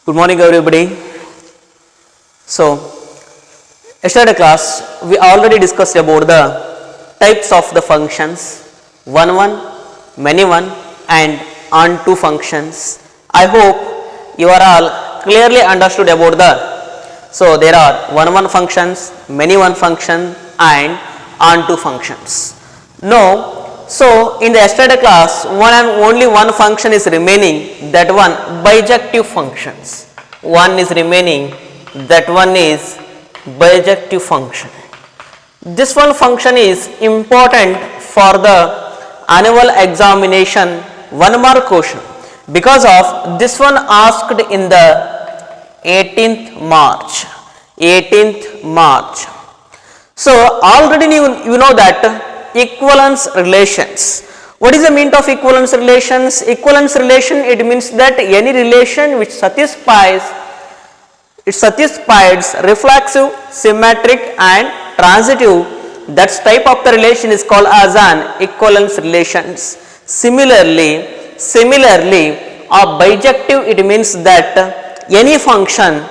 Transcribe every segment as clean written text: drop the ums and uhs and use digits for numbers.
Good morning everybody. So, yesterday class we already discussed about the types of the functions one, many one and onto functions. I hope you are all clearly understood about the, so there are one functions, many one function and onto functions. Now, so in the yesterday class one and only one function is remaining, that one bijective functions. One is remaining, that one is bijective function. This one function is important for the annual examination 1 mark question because of this one asked in the 18th March. 18th March. So already you know that equivalence relations. What is the meaning of equivalence relations? Equivalence relation, it means that any relation which satisfies reflexive, symmetric and transitive, that type of the relation is called as an equivalence relations. Similarly, a bijective, it means that any function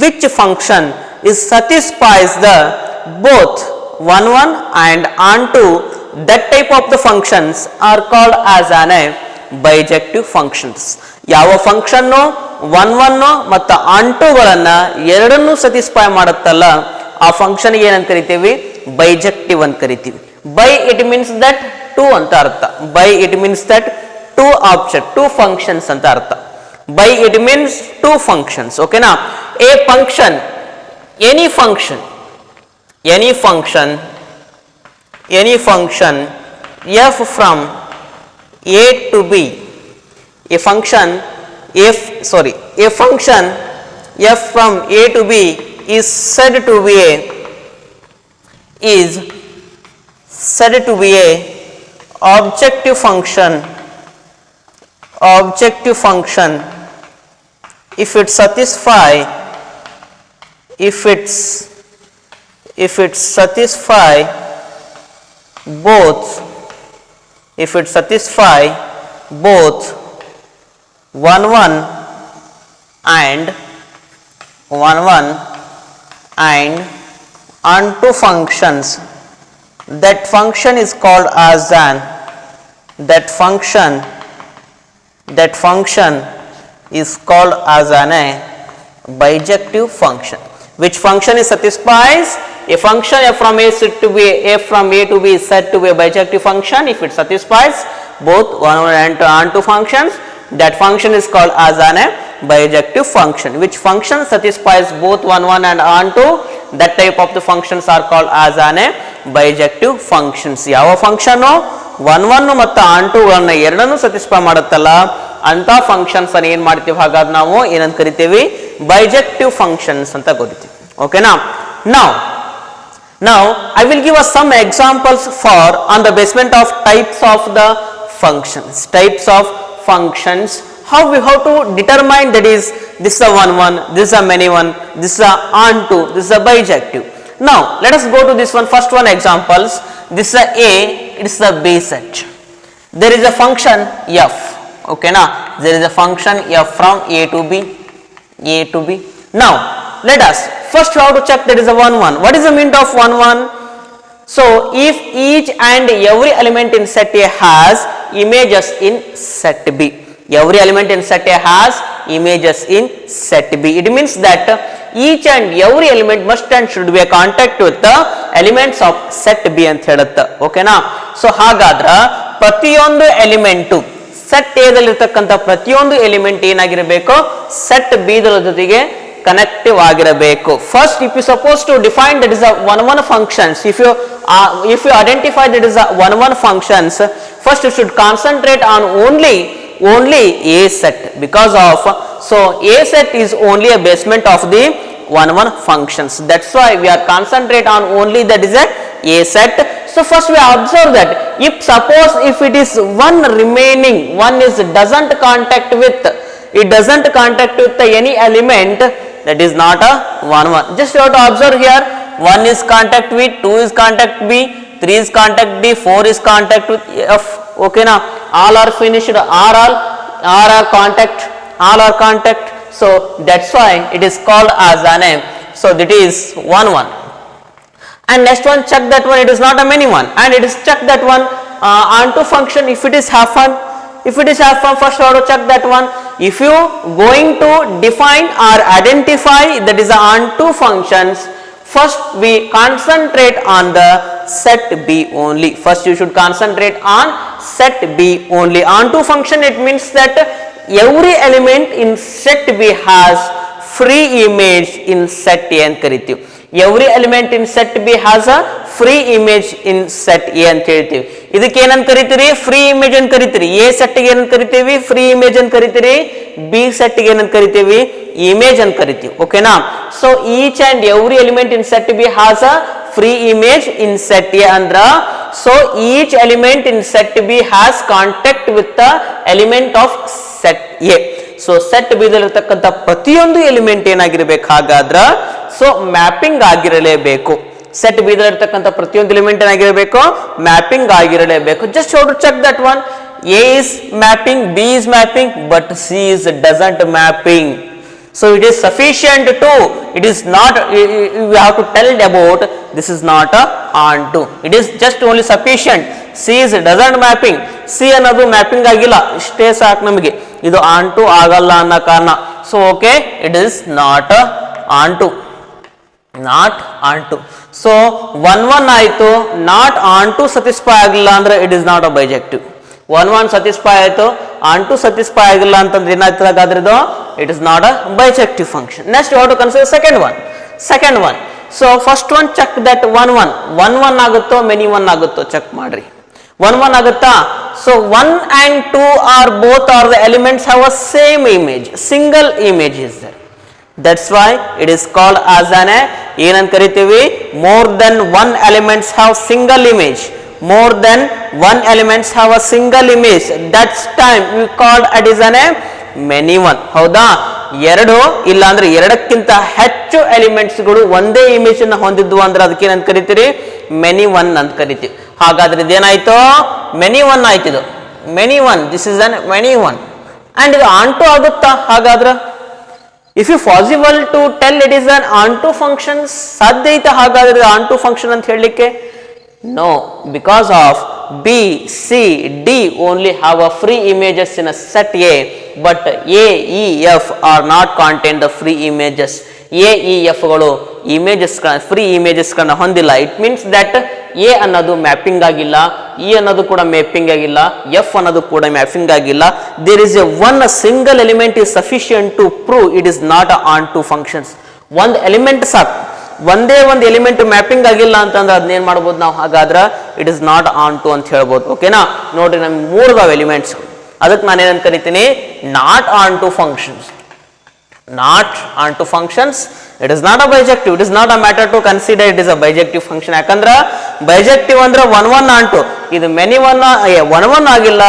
which function is satisfies the both one and onto, that type of the functions are called as an bijective functions. ಯಾವ function one ಮತ್ತು ಆಂಟುಗಳನ್ನ ಎರಡನ್ನೂ ಸಟಿಸ್ಫೈ ಮಾಡುತ್ತಲ್ಲ ಆ function ಏನಂತ ಕರಿತೀವಿ, bijective ಅಂತ ಕರಿತೀವಿ. Bi it means that two ಅಂತ ಅರ್ಥ. Bi it means that two object, two functions ಅಂತ ಅರ್ಥ. Bi it means two functions. ಓಕೆನಾ? A function, any function f from a to b, a function f from a to b is said to be a objective function if it satisfy both 1 and onto functions. That function is called as an bijective function. Which function is satisfies? A function f from a to b is said to be a bijective function if it satisfies both one and onto functions. That function is called as an bijective function. Which function satisfies both one and onto, that type of the functions are called as an bijective functions. ಯಾವ function one ಮತ್ತು ಆಂಟುಗಳನ್ನ ಎರಡನ್ನೂ satisfy ಮಾಡುತ್ತಲ್ಲ ಅಂತ functions ಅನ್ನು ಏನು ಮಾಡ್ತೀವಿ, ಹಾಗಾದ್ರೆ ನಾವು ಏನಂತ ಕರಿತೀವಿ, bijective functions ಅಂತ ಕರಿತೀವಿ. ಓಕೆನಾ? Now I will give us some examples for on the basement of types of the functions. How we have to determine, that is, this is a one, this is a many one, this is a onto, this is a bijective. Now let us go to this one. First one examples. This is a A, it is a B set. There is a function f. Okay, now there is a function f from a to b. Now let us first have to check that is a 1. What is the meaning of 1? So if each and every element in set A has images in set B. Every element in set A has images in set B. It means that each and every element must and should be a contact with the elements of set B ಅಂತ ಹೇಳುತ್ತೆ. ಓಕೆನಾ? So ಹಾಗಾದ್ರೆ ಪ್ರತಿಯೊಂದು element set A ದಲ್ಲಿರ್ತಕ್ಕಂಥ ಪ್ರತಿಯೊಂದು element ಏನಾಗಿರಬೇಕು, set B the ಜೊತೆಗೆ connective ಆಗಿರಬೇಕು. First, if you supposed to define that is a one functions, if you identify that is a one functions, first you should concentrate on only A set, because of so A set is only a basement of the one functions. That's why we are concentrate on only that is a set. So first we observe that if suppose if it is one remaining, one is doesn't contact with any element, that is not a 1. Just you have to observe here, 1 is contact with, 2 is contact B, 3 is contact D, 4 is contact with F. Okay, now all are finished, all are contact, So that's why it is called as an M. So that is 1 1. And next one, check that one, it is not a many one, and it is check that one onto function if it is half one. If it is half one, first how to check that one. If you going to define or identify that is onto functions, first we concentrate on the set B only. First you should concentrate on set B only. Onto function, it means that every element in set B has free image in set A ಅಂತ ಕರಿತೀವಿ. Every element in set B has a free image in set A ಅಂತ ಹೇಳ್ತೀವಿ. ಇದಕ್ಕೆ ಏನಂತ ಕರಿತೀರಿ? Free image ಅಂತ ಕರಿತೀರಿ. A set ಗೆ ಏನಂತ ಕರಿತೀವಿ? ಫ್ರೀ ಇಮೇಜ್ ಅಂತ ಕರಿತೀರಿ. ಬಿ ಸೆಟ್ ಗೆ ಏನಂತ ಕರಿತೀವಿ? ಇಮೇಜ್ ಅಂತ ಕರಿತೀವಿ. ಓಕೆನಾ? So each and every element in set B has a pre image in set A ಅಂದ್ರ, so each element in set B has contact with the element of set A. So set B ದಲ್ಲಿರತಕ್ಕಂಥ ಪ್ರತಿಯೊಂದು element ಏನಾಗಿರ್ಬೇಕು ಹಾಗಾದ್ರ? So mapping ಆಗಿರಲೇಬೇಕು. Set B ದಲ್ಲಿರತಕ್ಕಂಥ ಪ್ರತಿಯೊಂದು element ಏನಾಗಿರಬೇಕು? Mapping ಆಗಿರಲೇಬೇಕು. Just how to check that one? A is mapping, B is mapping, but C is doesn't mapping. So it is sufficient to, it is not, we have to tell about this is not a onto. It is just only sufficient. C is doesn't mapping. C ಅನ್ನೋದು mapping ಆಗಿಲ್ಲ, ಇಷ್ಟೇ ಸಾಕು ನಮಗೆ. ಇದು onto ಆಗಲ್ಲ ಅನ್ನೋ ಕಾರಣ. So okay, it is not a onto. Not onto. So 1 1 ಆಯ್ತು, not onto satisfy ಆಗಿಲ್ಲ ಅಂದ್ರೆ it is not a bijective. 1 1 satisfy ಆಯ್ತು, onto satisfy ಆಗಿಲ್ಲ ಅಂತಂದ್ರೆ ಏನಾಗ್ತದೆ ಹಾಗಾದ್ರೆ ಇದು? It is not a bijective function. Next you have to consider second one. Second one. So first one check that 1 1. 1 1 ಆಗುತ್ತೋ many 1 ಆಗುತ್ತೋ ಚೆಕ್ ಮಾಡ್ರಿ. 1 1 ಆಗುತ್ತಾ? So 1 and 2 are both are the elements have a same image. Single image is there. That's why it is called as an ಏನಂತ ಕರಿತೀವಿ? More than one elements have single image. More than one elements have a single image. That's time we called it is an many one. ಹೌದಾ? ಎರಡು ಇಲ್ಲ ಅಂದ್ರೆ ಎರಡಕ್ಕಿಂತ ಹೆಚ್ಚು elements ಗಳು ಒಂದೇ ಇಮೇಜ್ ಅನ್ನು ಹೊಂದಿದ್ವು ಅಂದ್ರೆ ಅದಕ್ಕೆ ಏನಂತ ಕರಿತೀರಿ? ಮೆನಿ ಒನ್ ಅಂತ ಕರಿತೀವಿ. ಹಾಗಾದ್ರೆ ಇದೇನಾಯ್ತು? ಮೆನಿ ಒನ್ ಆಯ್ತು. ಇದು many one, this is an many one. And ಇದು ಆಂಟು ಆಗುತ್ತಾ ಹಾಗಾದ್ರೆ? If you possible to tell it is an onto function, ಸಾಧ್ಯ ಐತೆ ಹಾಗಾದ್ರೆ ಆಂಟು ಫಂಕ್ಷನ್ ಅಂತ ಹೇಳಲಿಕ್ಕೆ? No, because of B, C, D only have a free images in a set A, but A, E, F are not contain the free images. A, E, F ಗಳು images free images ಗಳನ್ನ ಹೊಂದಿಲ್ಲ. It means that A ಅನ್ನೋದು mapping ಆಗಿಲ್ಲ, E ಅನ್ನೋದು ಕೂಡ mapping ಆಗಿಲ್ಲ, F ಅನ್ನೋದು ಕೂಡ ಮ್ಯಾಪಿಂಗ್ ಆಗಿಲ್ಲ. There is a one single element is sufficient to prove it is not a onto functions. ಒಂದು ಎಲಿಮೆಂಟ್ ಸಾಕು, ಒಂದೇ ಒಂದು ಎಲಿಮೆಂಟ್ ಮ್ಯಾಪಿಂಗ್ ಆಗಿಲ್ಲ ಅಂತಂದ್ರೆ ಅದನ್ನೇನ್ ಮಾಡ್ಬೋದು ನಾವು ಹಾಗಾದ್ರೆ? It is not onto ಅಂತ ಹೇಳ್ಬೋದು. ಓಕೆನಾ? ನೋಡ್ರಿ ನಮ್ಗೆ 3 ಅದಾವ ಎಲಿಮೆಂಟ್ಸ್, ಅದಕ್ಕೆ ನಾನು ಏನಂತ ಕರಿತೀನಿ? Not onto functions. Not onto functions, it is not a bijective. It is not a matter to consider it is a bijective function. ಯಾಕಂದ್ರೆ ಬೈಜೆಕ್ಟಿವ್ ಅಂದ್ರೆ 1 1 ಆನ್ ಟು, ಇದು ಮೆನಿ 1 1 ಆಗಿಲ್ಲ,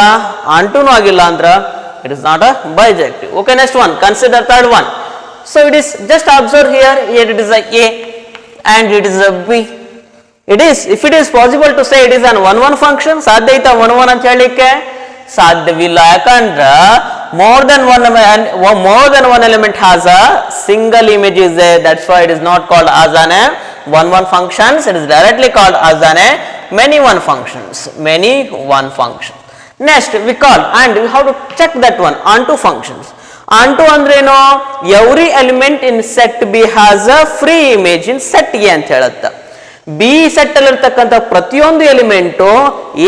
ಆನ್ ಟುನೂ ಆಗಿಲ್ಲ ಅಂದ್ರೆ it is not a bijective. Okay, next one, consider third one. So it is just observe here it is a A and it is a B. It is, if it is possible to say it is an 1 1 function, ಸಾಧ್ಯ ಐತಾ 1 1 ಅಂತ ಹೇಳಲಿಕ್ಕೆ? ಸಾಧ್ಯವಿಲ್ಲ. ಯಾಕಂದ್ರೆ more than one element has a single image is there. That's why it is not called as an 1 1 functions. It is directly called as an many one functions. Many one function. Next we call, and we have to check that one onto functions. Onto ಅಂದ್ರೇನು? Every element in set B has a pre image in set A ಅಂತ ಹೇಳುತ್ತ. B set ಅಲ್ಲಿ ಇರ್ತಕ್ಕಂಥ ಪ್ರತಿಯೊಂದು element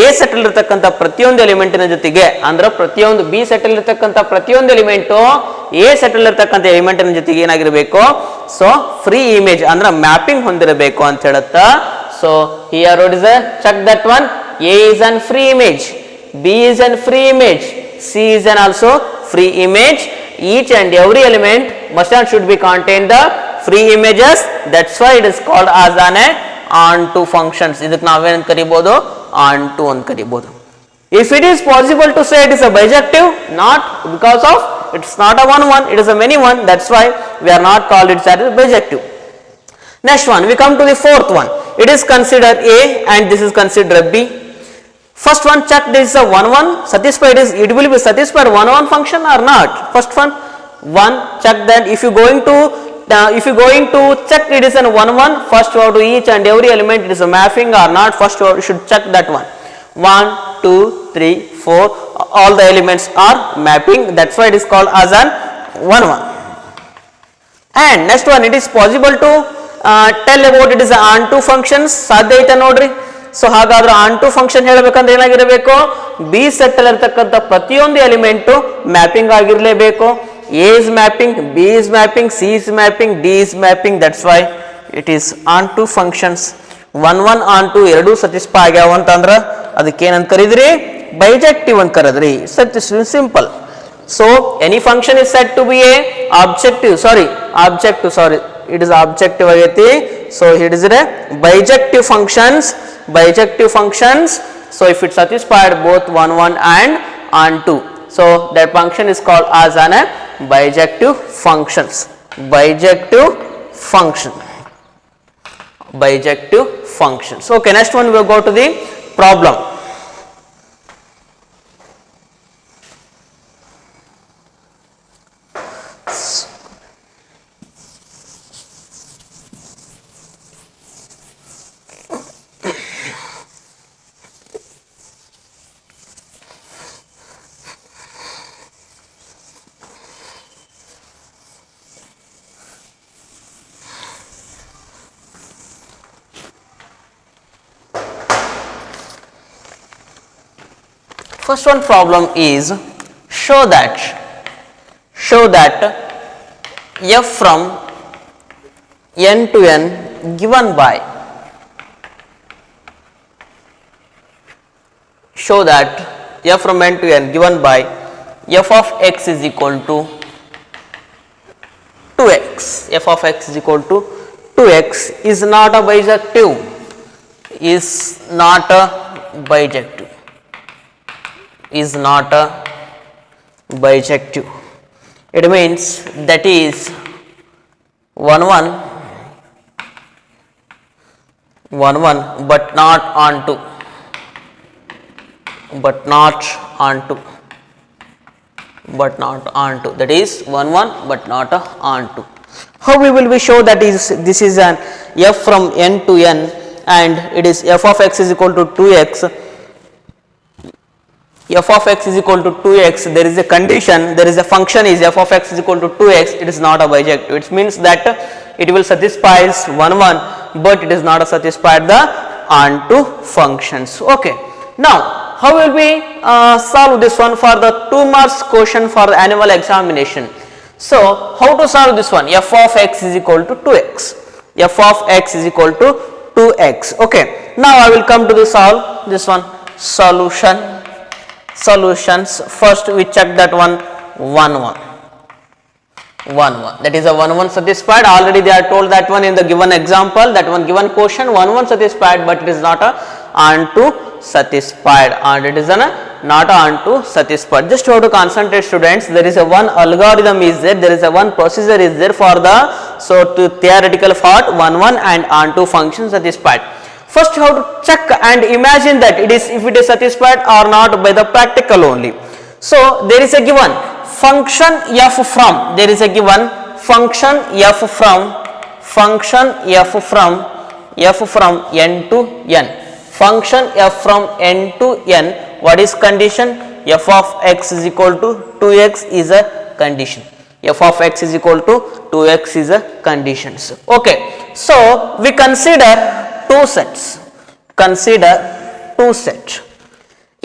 A set ಅಲ್ಲಿ ಇರ್ತಕ್ಕಂಥ ಪ್ರತಿಯೊಂದು ಎಲಿಮೆಂಟಿನ ಜೊತೆಗೆ, ಅಂದ್ರೆ ಪ್ರತಿಯೊಂದು ಬಿ ಸೆಟ್ ಅಲ್ಲಿ ಇರ್ತಕ್ಕಂಥ ಪ್ರತಿಯೊಂದು ಎಲಿಮೆಂಟು ಎ ಸೆಟ್ ಅಲ್ಲಿ ಇರ್ತಕ್ಕಂಥ ಎಲಿಮೆಂಟಿನ ಜೊತೆಗೆ ಏನಾಗಿರ್ಬೇಕು? ಸೊ ಫ್ರೀ ಇಮೇಜ್ ಅಂದ್ರೆ ಮ್ಯಾಪಿಂಗ್ ಹೊಂದಿರಬೇಕು ಅಂತ ಹೇಳುತ್ತ. So here what is check that one. A is an free image, B is an free image, C is an also free image. Each and every element must and should be contain the free images. That's why it is called as an onto functions. ಇದಕ್ಕೆ ನಾವೇನು ಕರಿಬಹುದು? onto ಅಂತ ಕರಿಬಹುದು. If it is possible to say it is a bijective, not, because of it's not a 1 1, it is a many one. That's why we are not called it as a bijective. Next one, we come to the fourth one. It is considered A and this is considered B. First one, check this is a 1 1 satisfied, is it will be satisfied 1 1 function or not? First one, 1, check that. If you going to check it is an 1 1, first you have to each and every element it is a mapping or not, first you should check that one. 1 2 3 4, all the elements are mapping, that's why it is called as an 1 1. And next one, it is possible to tell about it is onto functions, ಸಾಧ್ಯ ಐತೆ ನೋಡ್ರಿ. So ಹಾಗಾದ್ರೆ onto function ಹೇಳಬೇಕಂದ್ರೆ ಏನಾಗಿರಬೇಕು, B set ಅಲ್ಲಿ ಇರತಕ್ಕಂತ ಪ್ರತಿಯೊಂದು element mapping ಆಗಿರಲೇಬೇಕು. A is mapping, B is mapping, C is mapping, D is mapping, that's why it is onto functions. 1 1 onto ಎರಡು satisfy ಆಗ್ಯಾವ ಅಂತಂದ್ರ ಅದಕ್ಕೆ ಏನಂತ ಕರೀದ್ರಿ, ಬೈಜೆಕ್ಟಿವ್ ಅಂತ ಕರೆದ್ರಿ. Such simple. So any function is said to be a objective, it is objective agati. So it is a bijective functions. So if it satisfied both 1 1 and onto, so that function is called as an bijective functions. Okay, next one we will go to the problem. First one problem is show that f from n to n given by, show that f from n to n given by f of x is equal to 2x. F of x is equal to 2x is not a bijective, is not a bijective. It means that is 1 1 but not onto, that is 1 1 but not onto. How we will be show that is this is an f from n to n and it is f of x is equal to 2x. F of x is equal to 2x, there is a condition, there is a function is f of x is equal to 2x, it is not a bijective. It means that it will satisfy 1 1 but it is not satisfied the onto functions. Okay, now how will we solve this one for the 2 marks question for the annual examination? So how to solve this one? F of x is equal to 2x, f of x is equal to 2x. Okay, now I will come to the solve this one. Solutions, first we check that one 1 1, that is a 1 1 satisfied. Already they are told that one in the given example, that one given question 1 1 satisfied but it is not a onto satisfied, and it is not onto satisfied. Just you have to concentrate students, there is a one algorithm is there, there is a one procedure is there for the to theoretical part 1 1 and onto function satisfied. First you have to check and imagine that it is if it is satisfied or not by the practical only. So there is a given function f from, there is a given function f from n to n, function f from n to n. What is condition? F of x is equal to 2x is a condition. F of x is equal to 2x is a conditions. Okay, so we consider two sets.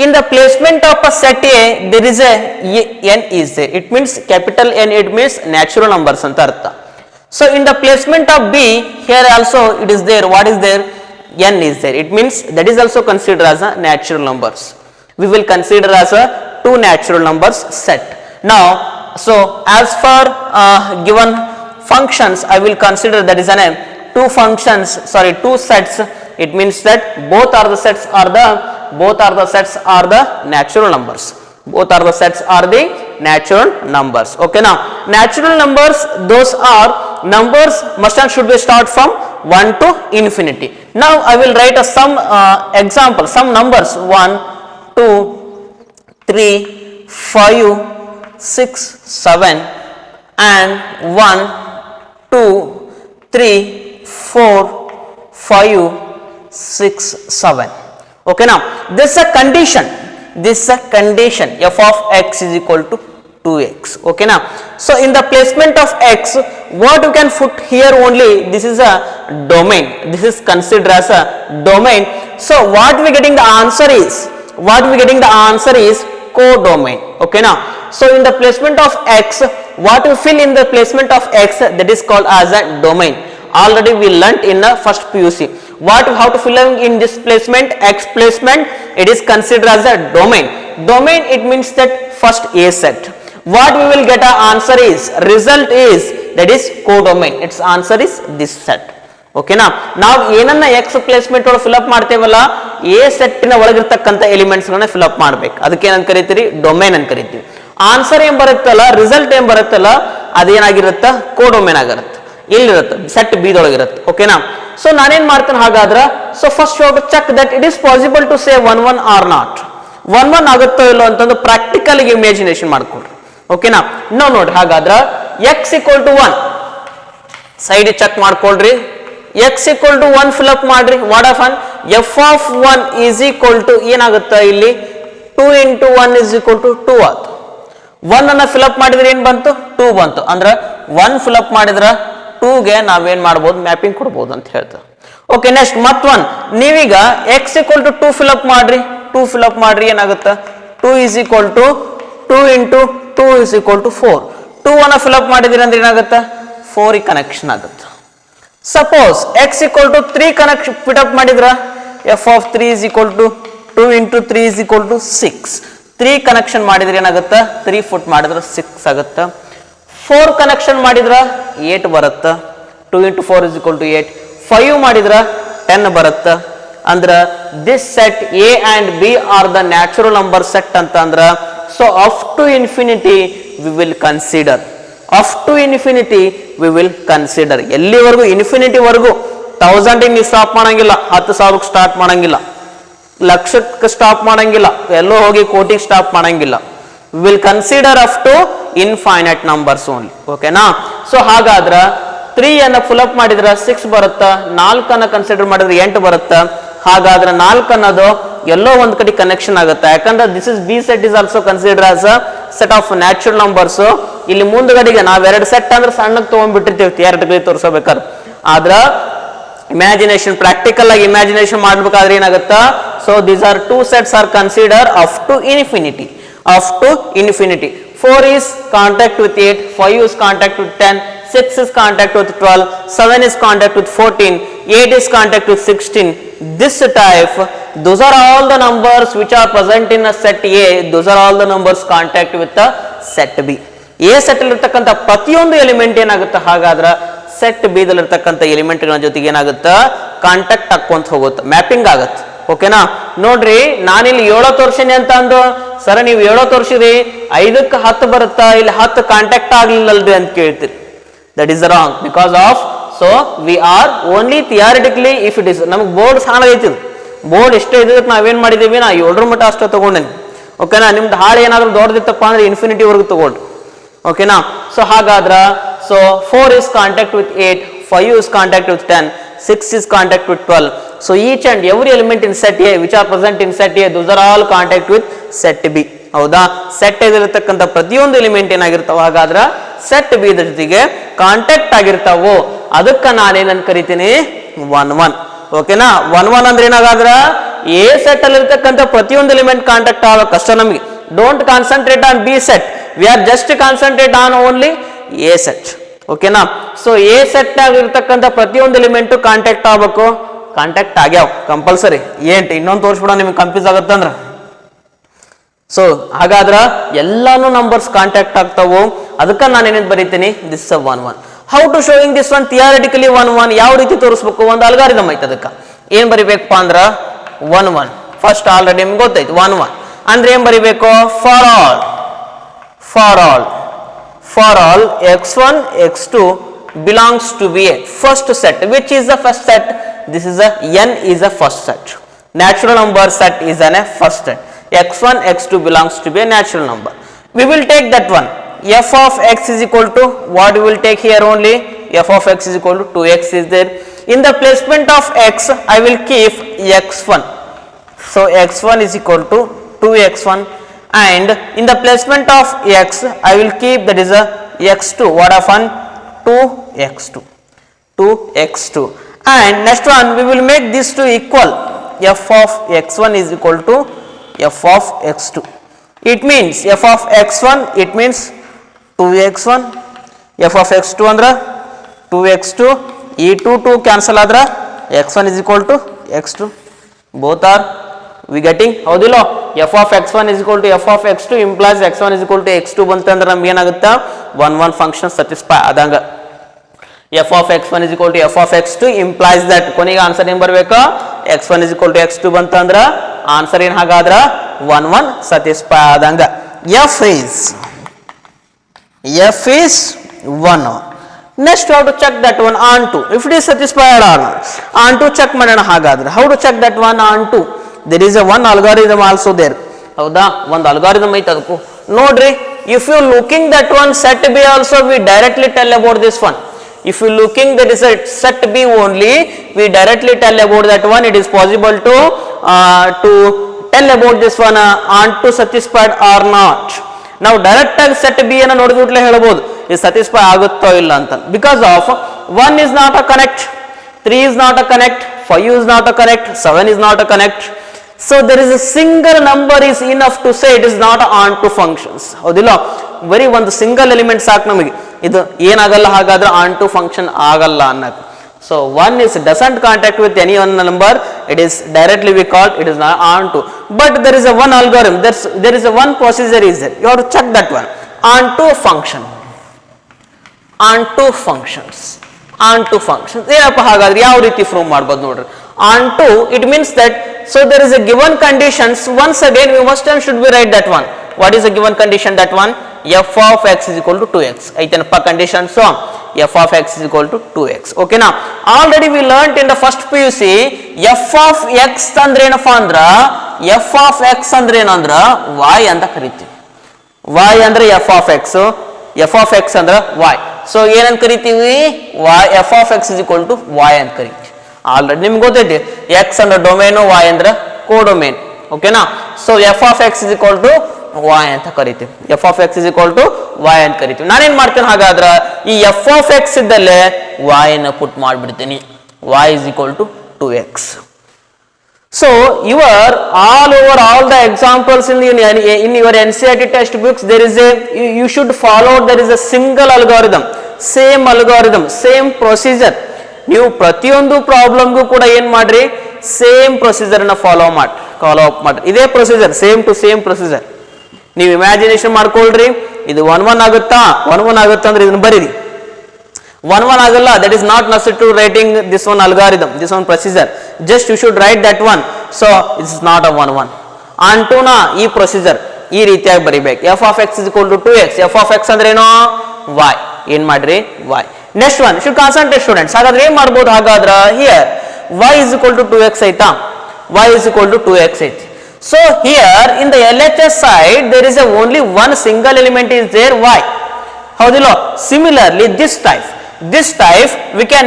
In the placement of a set A, there is a n is there. It means capital N, it means natural numbers anta artha. So in the placement of B, here also it is there. What is there? N is there. It means that is also considered as a natural numbers. We will consider as a two natural numbers set. Now, so as for given functions, I will consider that is an two sets. It means that both are the sets are the natural numbers. Okay, now natural numbers, those are numbers must and should be start from 1 to infinity. Now I will write some example, some numbers 1 2 3 5 6 7 and 1 2 3 4 5 6 7. Okay, now this is a condition, f of x is equal to 2x. Okay, now so in the placement of x, what you can put here only, this is a domain, this is considered as a domain. So what we getting the answer is codomain. Okay, now so in the placement of x, what we fill in the placement of x, that is called as a domain. Already we learnt in the first PUC how to fill in this placement, x placement, it is considered as a domain. Domain, it means that first A set. What we will get our answer is, result is, that is codomain. Its answer is this set. Okay, ನಾವು ಏನನ್ನ x placement ಒಳಗೆ fill up ಮಾಡ್ತೇವಲ್ಲ, A set ನ ಒಳಗಿರ್ತಕ್ಕಂಥ elements ಗಳನ್ನ fill up ಮಾಡಬೇಕು. ಅದಕ್ಕೆ ಏನಂತ ಕರೀತೀರಿ, domain ಅಂತ ಕರೀತೀವಿ. ಆನ್ಸರ್ ಏನ್ ಬರುತ್ತಲ್ಲ, ರಿಸಲ್ಟ್ ಏನ್ ಬರುತ್ತಲ್ಲ, ಅದೇನಾಗಿರುತ್ತ, ಕೋಡೊಮೇನ್ ಆಗಿರುತ್ತೆ. ಇಲ್ಲಿರುತ್ತೆ ಸೆಟ್ ಬಿ ದೊಳಗಿರುತ್ತೆ. ಓಕೆನಾ, ಸೊ ನಾನೇನ್ ಮಾಡ್ತೇನೆ ಹಾಗಾದ್ರೆ, so first you have to check that it is possible to say 1 1 or not. 1 1 ಆಗುತ್ತೋ ಇಲ್ಲೋ ಅಂತಂದು ಪ್ರಾಕ್ಟಿಕಲ್ ಇಮ್ಯಾಜಿನೇಷನ್ ಮಾಡ್ಕೊಳ್ರಿ. ಓಕೆನಾ, ನಾವು ನೋಡ್ರಿ ಹಾಗಾದ್ರೆ x equal to 1 side check ಮಾಡ್ಕೊಳ್ರಿ. x equal to 1 fill up ಮಾಡ್ರಿ. What of 1, f of 1 is equal to ಏನಾಗುತ್ತೆ ಇಲ್ಲಿ 2 ಇಂಟು 1 ಇಸ್ ಈಕ್ವಲ್ ಟು 2 ಆಯ್ತು. 1 ಅನ್ನ ಫಿಲ್ ಅಪ್ ಮಾಡಿದ್ರೆ ಏನ್ ಬಂತು, 2 ಬಂತು. ಅಂದ್ರೆ 1 ಫಿಲ್ ಅಪ್ ಮಾಡಿದ್ರೆ 2 ಗೆ ನಾವೇನ್ ಮಾಡ್ಬೋದು, ಮ್ಯಾಪಿಂಗ್ ಕೊಡ್ಬೋದು ಅಂತ ಹೇಳ್ತಾರೆ. ಓಕೆ, ನೆಕ್ಸ್ಟ್ ಮತ್ 1, ನೀವೀಗ x equal to 2 fill up ಮಾಡ್ರಿ. 2 ಫಿಲ್ ಅಪ್ ಮಾಡ್ರಿ, ಏನಾಗುತ್ತೆ 2 is equal to 2 into 2 is equal to 4. 2 ಅನ್ನ ಫಿಲ್ ಅಪ್ ಮಾಡಿದ್ರಿ ಅಂದ್ರೆ ಏನಾಗುತ್ತೆ, 4 ಕನೆಕ್ಷನ್ ಆಗುತ್ತೆ. Suppose x equal to 3 connection fit up ಮಾಡಿದ್ರ, f of 3 is equal to 2 into 3 is equal to 6. 3 connection ಮಾಡಿದ್ರೆ ಏನಾಗುತ್ತೆ, 3 ಫುಟ್ ಮಾಡಿದ್ರೆ 6 ಆಗುತ್ತೆ. 4 ಕನೆಕ್ಷನ್ ಮಾಡಿದ್ರ 8 ಬರುತ್ತೆ. 2 ಇಂಟು 4 ಇಸ್ ಈಕ್ವಲ್ ಟು 8. 5 ಮಾಡಿದ್ರ 10 ಬರುತ್ತೆ. ಅಂದ್ರ this set A and B are the natural number set ಅಂತ ಅಂದ್ರ, so up to infinity we will consider. Up to infinity we will consider. ಎಲ್ಲಿವರೆಗೂ, ಇನ್ಫಿನಿಟಿ ವರೆಗೂ. 1000 ನೀವು ಸ್ಟಾಪ್ ಮಾಡಂಗಿಲ್ಲ, 10,000 ಸ್ಟಾರ್ಟ್ ಮಾಡಂಗಿಲ್ಲ, ಲಕ್ಷಕ್ಕೆ ಸ್ಟಾಪ್ ಮಾಡಂಗಿಲ್ಲ, ಎಲ್ಲೋ ಹೋಗಿ ಕೋಟಿಗೆ ಸ್ಟಾಪ್ ಮಾಡಂಗಿಲ್ಲ. We will consider up to infinite numbers only. ಓಕೆನಾ, ಸೊ ಹಾಗಾದ್ರ 3 ಅನ್ನ ಫುಲ್ ಅಪ್ ಮಾಡಿದ್ರೆ 6 ಬರುತ್ತಾ, 4 ಅನ್ನ ಕನ್ಸಿಡರ್ ಮಾಡಿದ್ರೆ 8 ಬರುತ್ತಾ. ಹಾಗಾದ್ರೆ 4 ಅನ್ನೋದು ಎಲ್ಲೋ ಒಂದ್ ಕಡೆ ಕನೆಕ್ಷನ್ ಆಗುತ್ತೆ. ಯಾಕಂದ್ರೆ this is B set is also consider as a set of natural numbers. ಇಲ್ಲಿ ಮುಂದ್ಗಡೆಗೆ ನಾವ್ 2 ಸೆಟ್ ಅಂದ್ರೆ ಸಣ್ಣಕ್ಕೆ ತಗೊಂಡ್ಬಿಟ್ಟಿರ್ತೀವಿ, 2 ಕಡೆ ತೋರಿಸಬೇಕಾದ್ರೆ. ಆದ್ರ ಇಮ್ಯಾಜಿನೇಷನ್, ಪ್ರಾಕ್ಟಿಕಲ್ ಆಗಿ ಇಮ್ಯಾಜಿನೇಷನ್ ಮಾಡ್ಬೇಕಾದ್ರೆ ಏನಾಗುತ್ತಾ, so these are 2 sets are consider up to infinity. Up to infinity. 4 is contact with 8, 5 is contact with 10, 6 is contact with 12, 7 is contact with 14, 8 is contact with 16. This type, those are all the numbers which are present in a set A. Those are all the numbers contact with the set B. A set ಇರತಕ್ಕಂತ ಪ್ರತಿಯೊಂದು element ಏನಾಗುತ್ತೆ, ಹಾಗಾದ್ರೆ set B ದಲ್ಲಿರ್ತಕ್ಕಂಥ ಎಲಿಮೆಂಟ್ಗಳ ಜೊತೆಗೆ ಏನಾಗುತ್ತೆ, contact ಹಾಕೊಂತ ಹೋಗುತ್ತೆ, mapping ಆಗುತ್ತೆ. ಓಕೆನಾ, ನೋಡ್ರಿ ನಾನಿಲ್ಲಿ 7 ತೋರ್ಸಿನಿ ಅಂತ ಅಂದು, ಸರ ನೀವು 7 ತೋರ್ಸಿರಿ 5ಕ್ಕೆ 10 ಬರುತ್ತಾ, ಇಲ್ಲಿ 10 ಕಾಂಟ್ಯಾಕ್ಟ್ ಆಗ್ಲಿಲ್ಲಲ್ರಿ ಅಂತ ಕೇಳ್ತೀರಿ. That is wrong. Because of, so we are only theoretically, if it is, ನಮಗೆ ಬೋರ್ಡ್ ಸಾಣಗೈತಿ, ಬೋರ್ಡ್ ಎಷ್ಟೇ ಇದಕ್ಕೆ ನಾವೇನ್ ಮಾಡಿದೀವಿ, ನಾ 7ರ ಮಟ್ಟ ಅಷ್ಟೇ ತಗೊಂಡೇನಿ. ಓಕೆನಾ, ನಿಮ್ದು ಹಾಳು ಏನಾದ್ರು ದೊಡ್ಡದಿತ್ತಪ್ಪ ಅಂದ್ರೆ ಇನ್ಫಿನಿಟಿ ವರ್ಗು ತಗೊಳ್ರಿ. ಓಕೆನಾ, so ಹಾಗಾದ್ರ, so 4 is contact with 8, 5 is contact with 10, 6 is contact with 12. So each and every element in set A which are present in set A, those are all contact with set B. ಹೌದಾ, set ಇರತಕ್ಕಂಥ ಪ್ರತಿಯೊಂದು element ಏನಾಗಿರ್ತಾವ, ಹಾಗಾದ್ರೆ set B ಜೊತೆಗೆ contact ಆಗಿರ್ತಾವೋ, ಅದಕ್ಕ ನಾನೇನಂತ ಕರಿತೀನಿ, 1 1. ಓಕೆನಾ, 1 1 ಅಂದ್ರೆ ಏನಾಗಾದ್ರ, A set ಅಲ್ಲಿ ಇರ್ತಕ್ಕಂಥ ಪ್ರತಿಯೊಂದು ಎಲಿಮೆಂಟ್ ಕಾಂಟ್ಯಾಕ್ಟ್ ಆಗಬೇಕಷ್ಟ ನಮಗೆ. Don't concentrate on B set, we are just concentrate on only A set. ಓಕೆನಾ, ಸೊ ಎ ಸೆಟ್ ಆಗಿರ್ತಕ್ಕಂಥ ಪ್ರತಿಯೊಂದು ಎಲಿಮೆಂಟ್ ಕಾಂಟ್ಯಾಕ್ಟ್ ಆಗಬೇಕು. ಕಾಂಟ್ಯಾಕ್ಟ್ ಆಗ್ಯಾವ ಕಂಪಲ್ಸರಿ. ಏನ್ ಇನ್ನೊಂದು ತೋರಿಸ್ಬಿಡ, ನಿಮ್ಗೆ ಕನ್ಫ್ಯೂಸ್ ಆಗತ್ತಂದ್ರ. ಸೊ ಹಾಗಾದ್ರ ಎಲ್ಲಾನು ನಂಬರ್ಸ್ ಕಾಂಟ್ಯಾಕ್ಟ್ ಆಗ್ತಾವು. ಅದಕ್ಕೆ ನಾನು ಏನೇನು ಬರೀತೀನಿ, this 1 1. How to showing this one theoretically 1 1, ಯಾವ ರೀತಿ ತೋರಿಸ್ಬೇಕು, ಒಂದು ಅಲ್ಗಾರಿದಮ್ ಐತೆ. ಅದಕ್ಕೆ ಏನ್ ಬರಿಬೇಕಪ್ಪ ಅಂದ್ರ 1 1. ಫಸ್ಟ್ ಆಲ್ರೆಡಿ ನಿಮ್ಗೆ ಗೊತ್ತೈತಿ 1 1 ಅಂದ್ರೆ ಏನ್ ಬರಿಬೇಕು, for all, for all, for all x1 x2 belongs to be a first set. Which is the first set? This is a n is a first set. Natural number set is a first set. x1 x2 belongs to be a natural number. We will take that one. f of x is equal to what we will take here only, f of x is equal to 2x is there. In the placement of x I will keep x1, so x1 is equal to 2x1, and in the placement of x I will keep that is a x2, what of 1, 2x2, and next one we will make these two equal, f of x1 is equal to f of x2. It means f of x1 it means 2x1, f of x2 andra 2x2, e 2 cancel adra x1 is equal to x2, both are we getting ಹೌದಿಲ್ಲ. f of x1 is equal to f of x2 implies x1 is equal to x2 ಬಂತಂದ್ರೆ ನಮ್ಗೆ ಏನಾಗುತ್ತೆ 1 function satisfy ಆದಂಗ. f of x1 is equal to f of x2 implies that ಕೊನೆಗೆ answer ಏನು ಬರಬೇಕು, x1 is equal to x2 ಬಂತಂದ್ರೆ answer ಏನು ಹಾಗಾದ್ರೆ 1 satisfy ಆದಂಗ. f is 1. Next we have to check that one on 2 if it is satisfied or not. On 2 check ಮಾಡೋಣ ಹಾಗಾದ್ರೆ. How to check that one on 2? There is a one algorithm also there. ಹೌದಾ, ಒಂದು algorithm ಐತೆ ಅದಕ್ಕೂ ನೋಡ್ರಿ. If you looking that one set B also we directly tell about this one. If you looking that is a set B only we directly tell about that one. It is possible to tell about this one on 2 satisfied or not. ನಾವು direct ಆಗಿ set B ಅನ್ನು ನೋಡಿದ್ಬಿಟ್ಲೆ ಹೇಳ್ಬೋದು ಇದು satisfy ಆಗುತ್ತೋ ಇಲ್ಲ ಅಂತ. Because of 1 is not a connect, 3 is not a connect, 5 is not a connect, 7 is not a connect. So there is a single number is enough to say it is not on to functions. ಹೌದಿಲ್ಲ, ಬರೀ ಒಂದು single element ಸಾಕು ನಮಗೆ, ಇದು ಏನಾಗಲ್ಲ ಹಾಗಾದ್ರೆ on to function ಆಗಲ್ಲ ಅನ್ನಕ್ಕೆ. So 1 is doesn't contact with any one number, it is directly we call it is not on to. But there is a one algorithm, there is a one procedure is there. You have to check that one. On to function, on to functions, on to functions. ಏನಪ್ಪ ಹಾಗಾದ್ರೆ ಯಾವ ರೀತಿ prove ಮಾಡ್ಬೋದು ನೋಡ್ರಿ. On to it means that so there is a given conditions, once again we must and should be write that one. What is the given condition? That one f of x is equal to 2x. ಐತನಪ್ಪ condition. So f of x is equal to 2x. Okay, now already we learnt in the first PUC f of x ಅಂದ್ರೆ ಏನಪ್ಪ ಅಂದ್ರ f of x ಅಂದ್ರೆ ಏನಂದ್ರ y ಅಂತ ಕರಿತೀವಿ. y ಅಂದ್ರೆ f of x, f of x ಅಂದ್ರೆ y. So ಏನಂತ ಕರಿತೀವಿ, y f of x is equal to y ಅಂತ ಕರಿತೀವಿ. ಆಲ್ರೆಡಿ ನಿಮ್ಗೆ ಗೊತ್ತೈತಿ x ಅಂದ್ರೆ ಡೊಮೇನು, y ಅಂದ್ರೆ ಕೋಡೊಮೇನ್. ಓಕೆನಾ, so f of x is equal to y ಅಂತ ಕರಿತೀವಿ. f of x is equal to y ಅಂತ ಕರಿತೀವಿ. ನಾನೇನ್ ಮಾಡ್ತೇನೆ ಹಾಗಾದ್ರೆ ಈ f of x ಇದ್ದಲ್ಲೇ y ಅನ್ನ ಪುಟ್ ಮಾಡಿಬಿಡ್ತೀನಿ. y is equal to 2x. So all over all the examples in your NCERT textbooks there is you should follow, there is a single algorithm, same procedure. ನೀವು ಪ್ರತಿಯೊಂದು ಪ್ರಾಬ್ಲಮ್ಗೂ ಕೂಡ ಏನ್ ಮಾಡ್ರಿ, same procedure ನ follow up ಮಾಡ್ರಿ. ಇದೇ procedure, same to same procedure. ನೀವು imagination ಮಾಡ್ಕೊಳ್ರಿ, ಇದು 1 ಆಗುತ್ತಾ, 1 ಆಗುತ್ತಾ ಅಂದ್ರೆ ಇದನ್ನ ಬರೀರಿ. 1 ಆಗಲ್ಲ, that is not necessary to writing this one algorithm, this one procedure. Just you should write that one. So it is not a 1 onto ನ ಈ ಪ್ರೊಸೀಜರ್ ಈ ರೀತಿಯಾಗಿ ಬರಿಬೇಕು. f of x is equal to 2x. f of x ಅಂದ್ರೆ ಏನು, y. ಏನ್ ಮಾಡ್ರಿ, y. Next one should concentrate students. ಹಾಗಾದ್ರೆ ಏನ್ ಮಾಡ್ಬೋದು ಹಾಗಾದ್ರೆ, here y is equal to 2x ಐತಾ, y is equal to 2x ಐತಿ. So here in the LHS side there is only one single element is there, y. ಹೌದಿಲ್ಲ. Similarly this type we can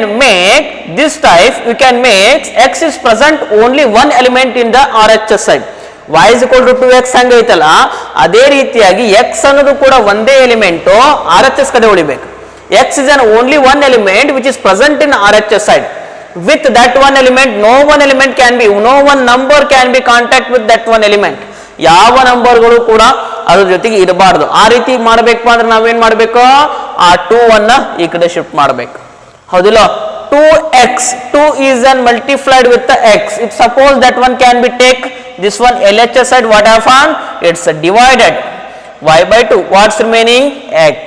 make x is present only one element in the RHS side. y is equal to 2x ಹಂಗ ಐತಲ್ಲ, ಅದೇ ರೀತಿಯಾಗಿ x ಅನ್ನೋದು ಕೂಡ ಒಂದೇ element RHS ಕಡೆ ಉಳಿಬೇಕು. x is an only one element which is present in RHS side. With that one element no one number can be contact with that one element. ಯಾವ ನಂಬರ್ಗಳು ಕೂಡ ಅದ್ರ ಜೊತೆಗೆ ಇರಬಾರ್ದು. ಆ ರೀತಿ ಮಾಡಬೇಕಪ್ಪ ಅಂದ್ರೆ ನಾವೇನ್ ಮಾಡಬೇಕು, ಆ 2 ಅನ್ನ ಈ ಕಡೆ ಶಿಫ್ಟ್ ಮಾಡಬೇಕು. ಹೌದಿಲ್ಲ. 2x 2 is an multiplied with the x. If suppose that one can be take this one LHS side, what happen, it's divided y by 2. What's remaining, x.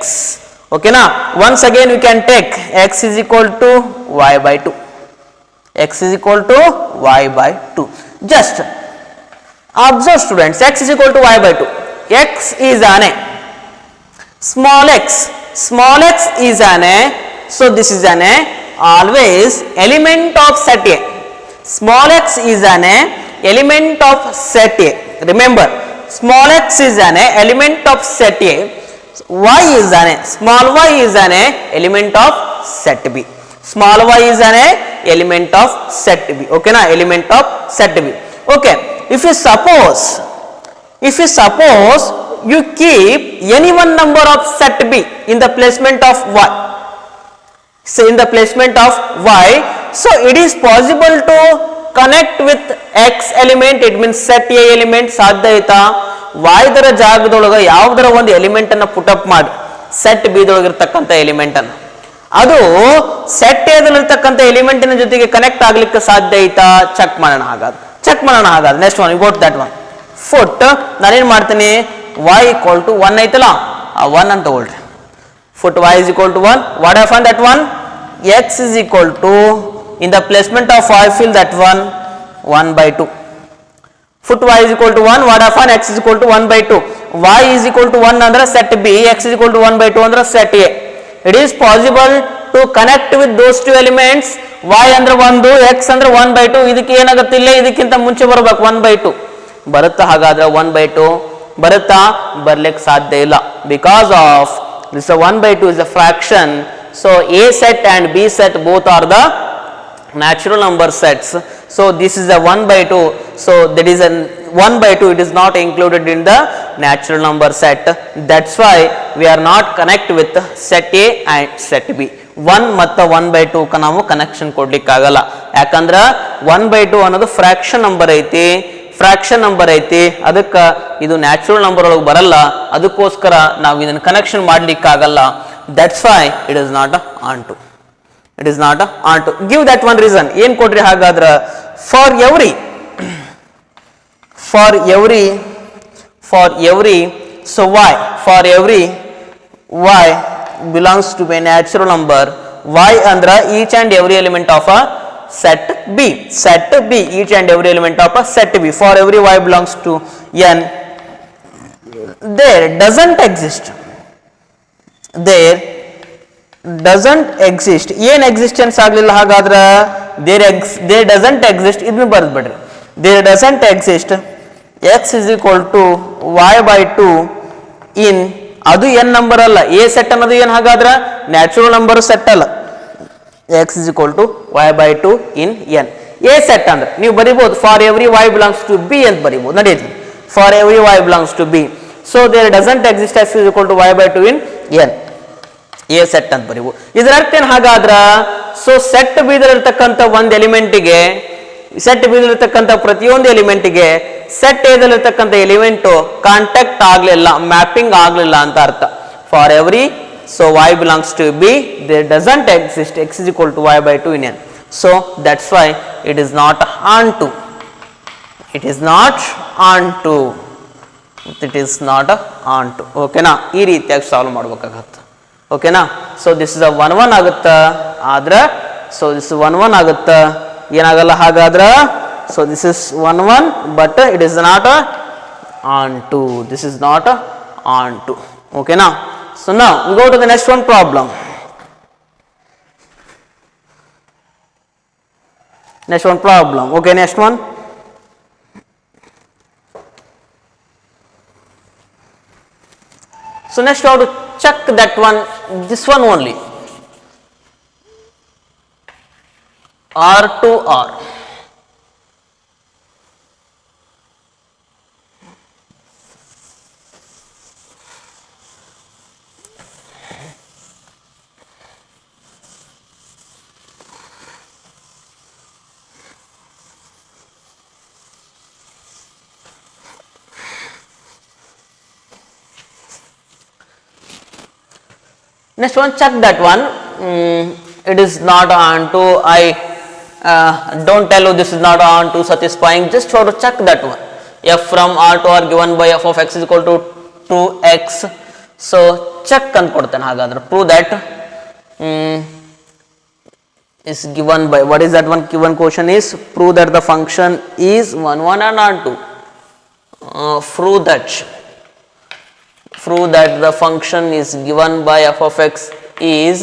Okay na. Once again we can take x is equal to y by 2. x is equal to y by 2. Just observe students, x is equal to y by 2. x is an a, small x is an a, so this is an a, always element of set a. Small x is an a, element of set a. Remember, small x is an a, element of set a. y is an small y is an element of set B. Small y is an element of set B. Okay na, element of set B. Okay, if you suppose you keep any one number of set B in the placement of y, so in the placement of y, so it is possible to connect with x element, it means set A element. ಸಾಧ್ಯ ಆಯ್ತಾ y ದರ ಜಾಗದೊಳಗೆ ಯಾವುದರ ಒಂದು element ಅನ್ನು put up ಮಾಡಿ set B ದೊಳಗಿರ್ತಕ್ಕಂಥ element ಅನ್ನು ಅದು set A ದಲ್ಲಿರ್ತಕ್ಕಂಥ ಎಲಿಮೆಂಟಿನ ಜೊತೆಗೆ ಕನೆಕ್ಟ್ ಆಗ್ಲಿಕ್ಕೆ ಸಾಧ್ಯ ಐತಾ ಚೆಕ್ ಮಾಡೋಣ. ಹಾಗಾದ್ರೆ next one, you got that one. ಫುಟ್ ನಾನೇನ್ ಮಾಡ್ತೀನಿ, y equal to 1 ಐತಲ್ಲ, ಆ 1 ಅಂತ ತಗೊಳ್ರಿ. Foot y is equal to 1. What I find that one? X is equal to, in the placement of y, fill that one 1 by 2. Foot y is equal to 1. What I find? X is equal to 1 by 2. Y is equal to 1 ಅಂದ್ರೆ set B, X is equal to 1 by 2 ಅಂದ್ರೆ set A. It is possible to connect with those two elements. Y ಅಂದ್ರೆ 1, X ಅಂದ್ರೆ 1 by 2. ಇದಕ್ಕೆ ಏನಾಗುತ್ತೆ, ಇಲ್ಲ ಇದಕ್ಕಿಂತ ಮುಂಚೆ ಬರಬೇಕು 1 by 2 ಬರುತ್ತಾ? ಹಾಗಾದ್ರೆ 1 by 2 ಬರುತ್ತಾ? ಬರ್ಲಿಕ್ಕೆ ಸಾಧ್ಯ ಇಲ್ಲ. Because of this 1 by 2 is a fraction. So A set and B set both are the natural number sets. So this is a 1 by 2. So that is a 1 by 2. It is not included in the natural number set. That's why we are not connect with set A and set B. 1 ಮತ್ತು 1 by 2 ನಾವು connection ಕೊಡ್ಲಿಕ್ಕೆ ಆಗಲ್ಲ. ಯಾಕಂದ್ರೆ 1 by 2 ಅನ್ನೋದು fraction number ಐತಿ, ಅದಕ್ಕೆ ಇದು natural number ಒಳಗೆ ಬರಲ್ಲ. ಅದಕ್ಕೋಸ್ಕರ ನಾವು ಇದನ್ನು ಕನೆಕ್ಷನ್ ಮಾಡ್ಲಿಕ್ಕೆ ಆಗಲ್ಲ. That's why it is not onto. It is not onto. Give that one reason. ಏನ್ ಕೊಡ್ರಿ ಹಾಗಾದ್ರೆ? For every so y, for every y belongs to a natural number. Y andra each and every element of a set B. Each and every element of a set B. For every y belongs to n, there doesn't exist ಏನ್ existence ಆಗ್ಲಿಲ್ಲ. ಹಾಗಾದ್ರೆ there doesn't exist ಇದನ್ನ ಬರ್ದ್ಬಿಡ್ರಿ. there doesn't exist x is equal to y by 2 in, ಅದು n number ಅಲ್ಲ, a set ಅನ್ನೋದು ಏನ್ ಹಾಗಾದ್ರೆ natural number set ಅಲ್ಲ. x is equal to y by 2 in n. a set ಅಂದ್ರೆ ನೀವು ಬರಿಬಹುದು for every y belongs to b ಅಂತ ಬರಿಬಹುದು, ನಡೆಯುತ್ತೆ. for every y belongs to b, so there doesn't exist x is equal to y by 2 in n. a set ಅಂತ ಬರಿಬಹುದು. ಇದರ ಅರ್ಥ ಏನು ಹಾಗಾದ್ರ? So set B ದಲ್ಲಿರ್ತಕ್ಕಂಥ ಒಂದು ಎಲಿಮೆಂಟಿಗೆ, set B ದಲ್ಲಿರ್ತಕ್ಕಂಥ ಪ್ರತಿಯೊಂದು ಎಲಿಮೆಂಟಿಗೆ set A ದಲ್ಲಿರ್ತಕ್ಕಂಥ element contact ಆಗ್ಲಿಲ್ಲ, mapping ಆಗ್ಲಿಲ್ಲ ಅಂತ ಅರ್ಥ. For every so y belongs to b, there doesn't exist x is equal to y by 2 in n. So that's why it is not onto. It is not onto. ಓಕೆನಾ? ಈ ರೀತಿಯಾಗಿ solve ಮಾಡ್ಬೇಕಾಗತ್ತೆ. ಓಕೆನಾ? So this is 1 ಆಗುತ್ತ, ಆದ್ರೆ so this 1 ಆಗುತ್ತ, ಏನಾಗಲ್ಲ ಹಾಗಾದ್ರೆ. So this is 1 but it is not onto. This is not onto. ಓಕೆನಾ? So now we go to the next one problem. Okay, next one. So next we have to check that one, this one only. R to R. Next one, check that one. It is not onto. I don't tell you this is not onto satisfying. Just try to check that one. F from R to R given by f of x is equal to 2x. So check and ಕೊಡ್ತೇನೆ ಹಾಗಾದ್ರೆ. Prove that is given by, what is that one given question is? Prove that the function is 1 1 and onto. Prove that the function is given by f of x is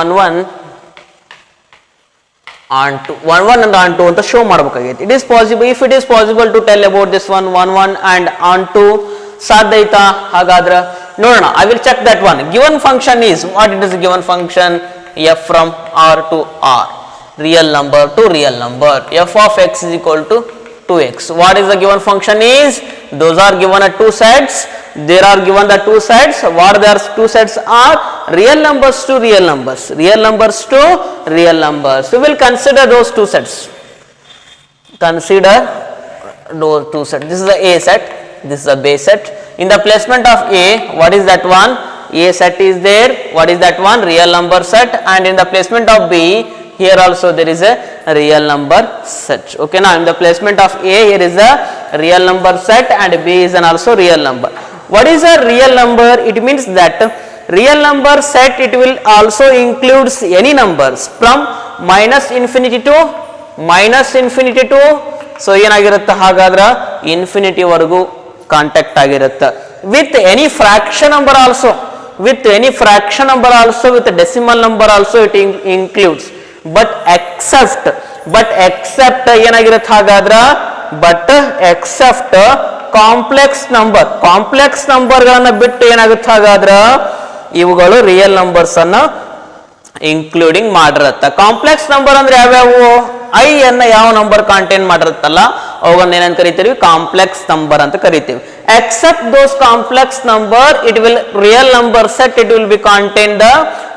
1 1 onto 1 1 and onto ಅಂತ show ಮಾಡಬೇಕಾಗಿದೆ. It is possible, if it is possible to tell about this one 1 1 and onto, ಸಾಧ್ಯ ಐತಾ? ಹಾಗಾದ್ರೆ ನೋಡೋಣ. I will check that one. Given function is what? It is a given function f from R to R, real number to real number. F of x is equal to 2x. What is the given function is? Those are given at two sides. There are given the two sides. What their two sides are? Real numbers to real numbers. Real numbers to real numbers. We will consider those two sets. Consider those two sets. This is the A set. This is the B set. In the placement of A, what is that one? A set is there. What is that one? Real number set. And in the placement of B, here also there is a real number set. Okay, now in the placement of A, here is a real number set and B is an also real number. What is a real number? It means that real number set, it will also includes any numbers from minus infinity to minus infinity to, so ಏನಾಗಿರುತ್ತೆ ಹಾಗಾದ್ರೆ infinity ವರೆಗೂ contact ಆಗಿರುತ್ತೆ. With any fraction number also, with any fraction number also, with decimal number also it includes, but except ಏನಾಗಿರುತ್ತೆ ಹಾಗಾದ್ರೆ, but except complex ನಂಬರ್ಗಳನ್ನು ಬಿಟ್ಟು ಏನಾಗುತ್ತೆ ಹಾಗಾದ್ರೆ ಇವುಗಳು ರಿಯಲ್ ನಂಬರ್ಸ್ ಅನ್ನ ಇನ್ಕ್ಲೂಡಿಂಗ್ ಮಾಡಿರುತ್ತೆ. ಕಾಂಪ್ಲೆಕ್ಸ್ ನಂಬರ್ ಅಂದ್ರೆ ಯಾವ್ಯಾವು? ಐ ಅನ್ನ ಯಾವ ನಂಬರ್ ಕಾಂಟೈನ್ ಮಾಡಿರುತ್ತಲ್ಲ ಅವುಗಳನ್ನ ಏನಂತ ಕರಿತೀವಿ? ಕಾಂಪ್ಲೆಕ್ಸ್ ನಂಬರ್ ಅಂತ ಕರಿತೀವಿ. Except those complex number, it will real number set, it will be contained the,